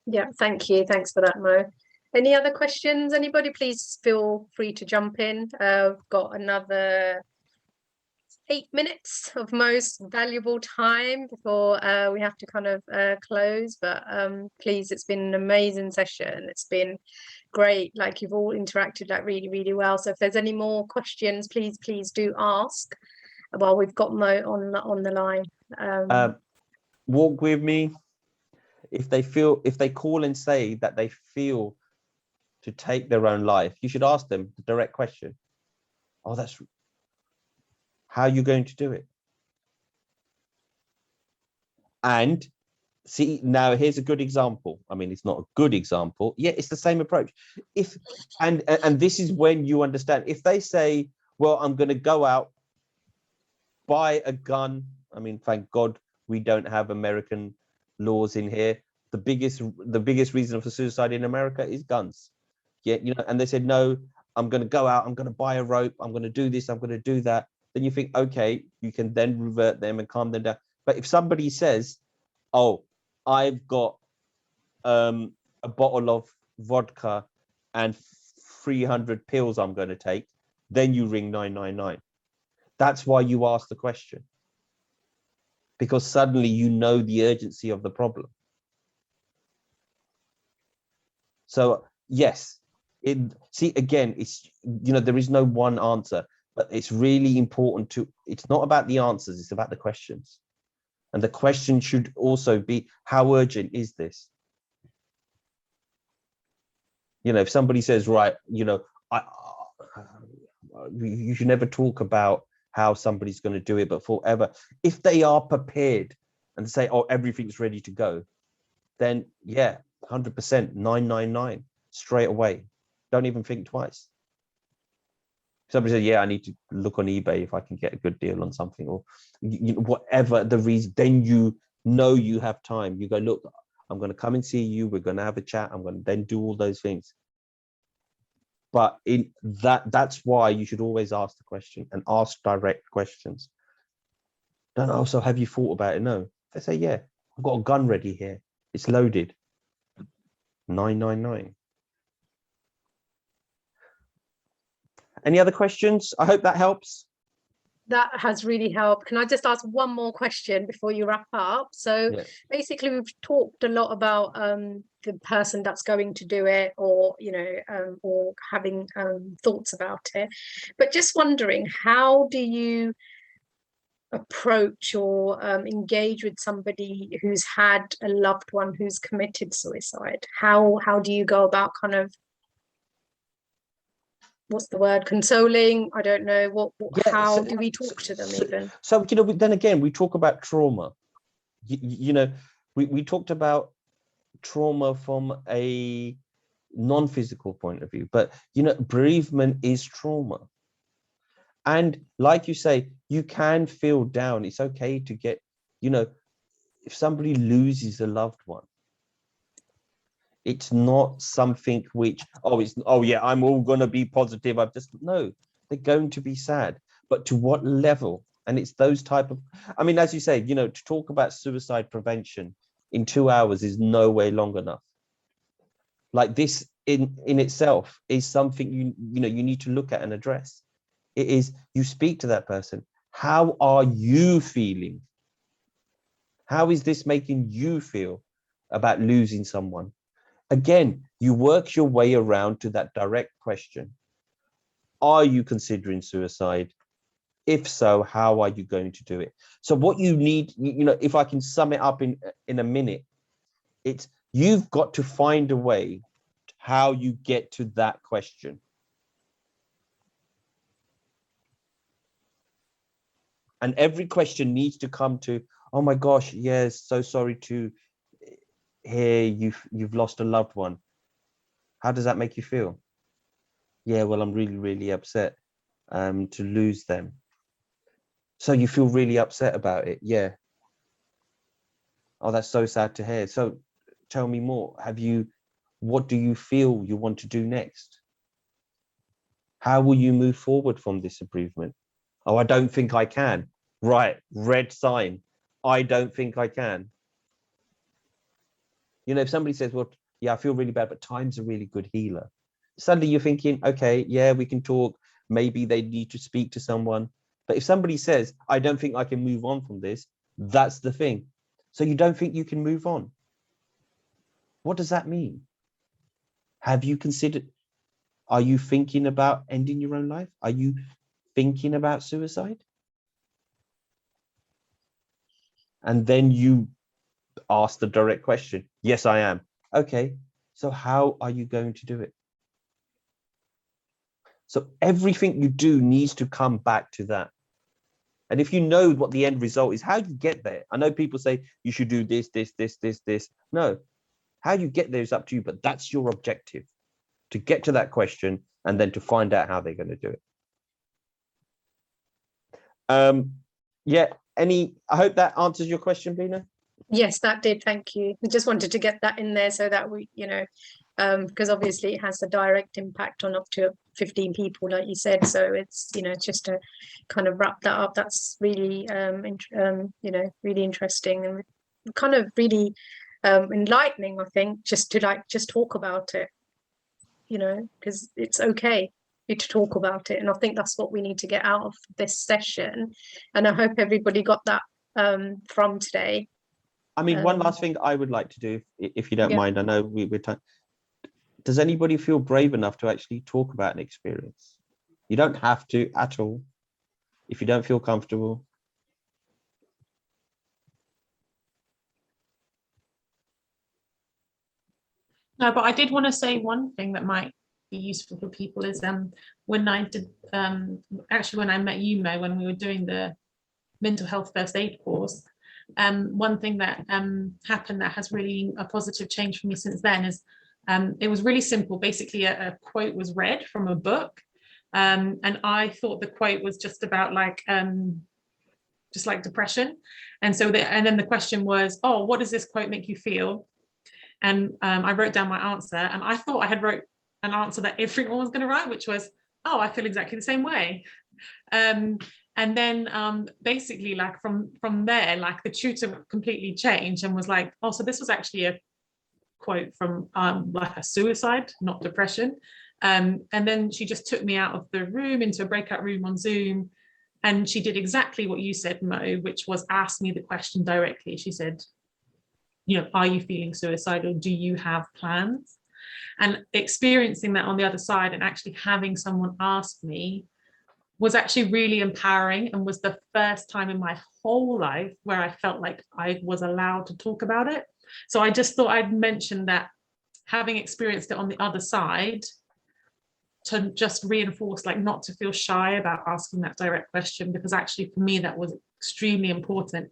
Yeah, thank you. Thanks for that, Mo. Any other questions? Anybody, please feel free to jump in. We've got another 8 minutes of most valuable time before we have to kind of close, but please, it's been an amazing session. It's been great. Like, you've all interacted like really well. So if there's any more questions, please do ask while we've got Mo on the line. Walk with me. If they call and say that they feel to take their own life, you should ask them the direct question. Oh, that's how you're going to do it. And see, now here's a good example. I mean, it's not a good example. Yeah, it's the same approach. And this is when you understand. If they say, well, I'm going to go out, buy a gun. I mean, thank God we don't have American laws in here. The biggest reason for suicide in America is guns. Yeah, you know, and they said, no, I'm going to go out, I'm going to buy a rope, I'm going to do this, I'm going to do that. Then you think, okay, you can then revert them and calm them down. But if somebody says, oh, I've got a bottle of vodka and 300 pills I'm going to take, then you ring 999. That's why you ask the question. Because suddenly you know the urgency of the problem. So yes, see, again, it's, you know, there is no one answer, but it's really important to, it's not about the answers, it's about the questions. And the question should also be, how urgent is this? You know, if somebody says, right, you know, you should never talk about how somebody's going to do it, but forever, if they are prepared and say, oh, everything's ready to go, then yeah, 100%, 999 straight away. Don't even think twice. Somebody says, yeah, I need to look on eBay if I can get a good deal on something, or you know, whatever the reason, then you know you have time. You go, look, I'm going to come and see you. We're going to have a chat. I'm going to then do all those things. But in that's why you should always ask the question and ask direct questions. Don't also, have you thought about it? No. They say, yeah, I've got a gun ready here. It's loaded. 999. Any other questions? I hope that helps. That has really helped. Can I just ask one more question before you wrap up? So Yeah. basically, we've talked a lot about the person that's going to do it, or, you know, or having thoughts about it. But just wondering, how do you approach or engage with somebody who's had a loved one who's committed suicide? How do you go about kind of, what's the word, consoling? I don't know what Yeah, how so- do we talk to them even? So, you know, then again, we talk about trauma. You know, we talked about trauma from a non-physical point of view, but, you know, bereavement is trauma. And like you say, you can feel down. It's okay to get, you know, if somebody loses a loved one, it's not something which, oh yeah, I'm all going to be positive. No, they're going to be sad, but to what level? And it's those type of, I mean, as you say, you know, to talk about suicide prevention in 2 hours is no way long enough. Like, this in itself is something you know, you need to look at and address. It is, you speak to that person. How are you feeling? How is this making you feel about losing someone? Again, you work your way around to that direct question. Are you considering suicide? If so, how are you going to do it? So what you need, you know, if I can sum it up in a minute, it's, you've got to find a way how you get to that question. And every question needs to come to, oh my gosh, yes, so sorry to hear you've lost a loved one. How does that make you feel? Yeah, well, I'm really, really upset to lose them. So you feel really upset about it? Yeah. Oh, that's so sad to hear. So tell me more. What do you feel you want to do next? How will you move forward from this bereavement? Oh, I don't think I can. Right, red sign. I don't think I can. You know, if somebody says, well, yeah, I feel really bad, but time's a really good healer. Suddenly you're thinking, okay, yeah, we can talk. Maybe they need to speak to someone. But if somebody says, I don't think I can move on from this, that's the thing. So you don't think you can move on. What does that mean? Have you considered, are you thinking about ending your own life? Are you thinking about suicide? And then you ask the direct question, yes, I am. Okay, so how are you going to do it? So everything you do needs to come back to that. And if you know what the end result is, how you get there. I know people say you should do this, this, this, this, this. No, how you get there is up to you, but that's your objective, to get to that question and then to find out how they're going to do it. Yeah, I hope that answers your question, Bina. Yes, that did. Thank you. I just wanted to get that in there so that we, because obviously it has a direct impact on up to 15 people, like you said. So it's, just to kind of wrap that up. That's really, really interesting and kind of really enlightening, I think, just to just talk about it, because it's okay to talk about it. And I think that's what we need to get out of this session. And I hope everybody got that from today. I mean, one last thing I would like to do, if you don't mind, I know we're does anybody feel brave enough to actually talk about an experience? You don't have to at all, if you don't feel comfortable. No, but I did want to say one thing that might be useful for people is when I did actually when I met you, Mo, when we were doing the mental health first aid course, one thing that happened that has really a positive change for me since then is it was really simple. Basically, a quote was read from a book, and I thought the quote was just about just like depression, and so and then the question was, oh, what does this quote make you feel? And I wrote down my answer, and I thought I had wrote an answer that everyone was going to write, which was, oh, I feel exactly the same way. And then basically, like from there, like the tutor completely changed and was like, oh, so this was actually a quote from like a suicide, not depression. And then she just took me out of the room into a breakout room on Zoom. And she did exactly what you said, Mo, which was ask me the question directly. She said, are you feeling suicidal? Do you have plans? And experiencing that on the other side and actually having someone ask me was actually really empowering, and was the first time in my whole life where I felt like I was allowed to talk about it. So I just thought I'd mention that, having experienced it on the other side, to just reinforce, like, not to feel shy about asking that direct question, because actually for me that was extremely important.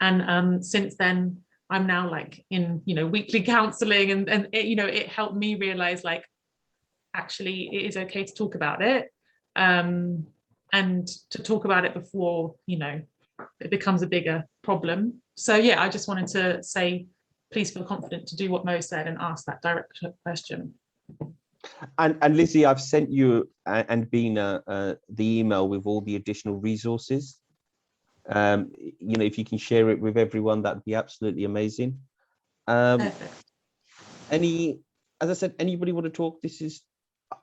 And since then I'm now like in weekly counseling, and it, it helped me realize, like, actually it is okay to talk about it, and to talk about it before it becomes a bigger problem. So yeah, I just wanted to say, please feel confident to do what Mo said and ask that direct question. And Lizzie, I've sent you and Bina the email with all the additional resources. If you can share it with everyone, that'd be absolutely amazing. Perfect. As I said, anybody want to talk?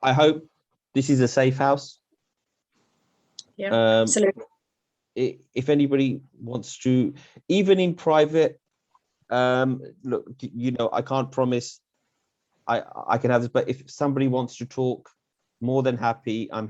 I hope this is a safe house. Yeah, absolutely. If anybody wants to, even in private, look, I can't promise I can have this, but if somebody wants to talk, more than happy. I'm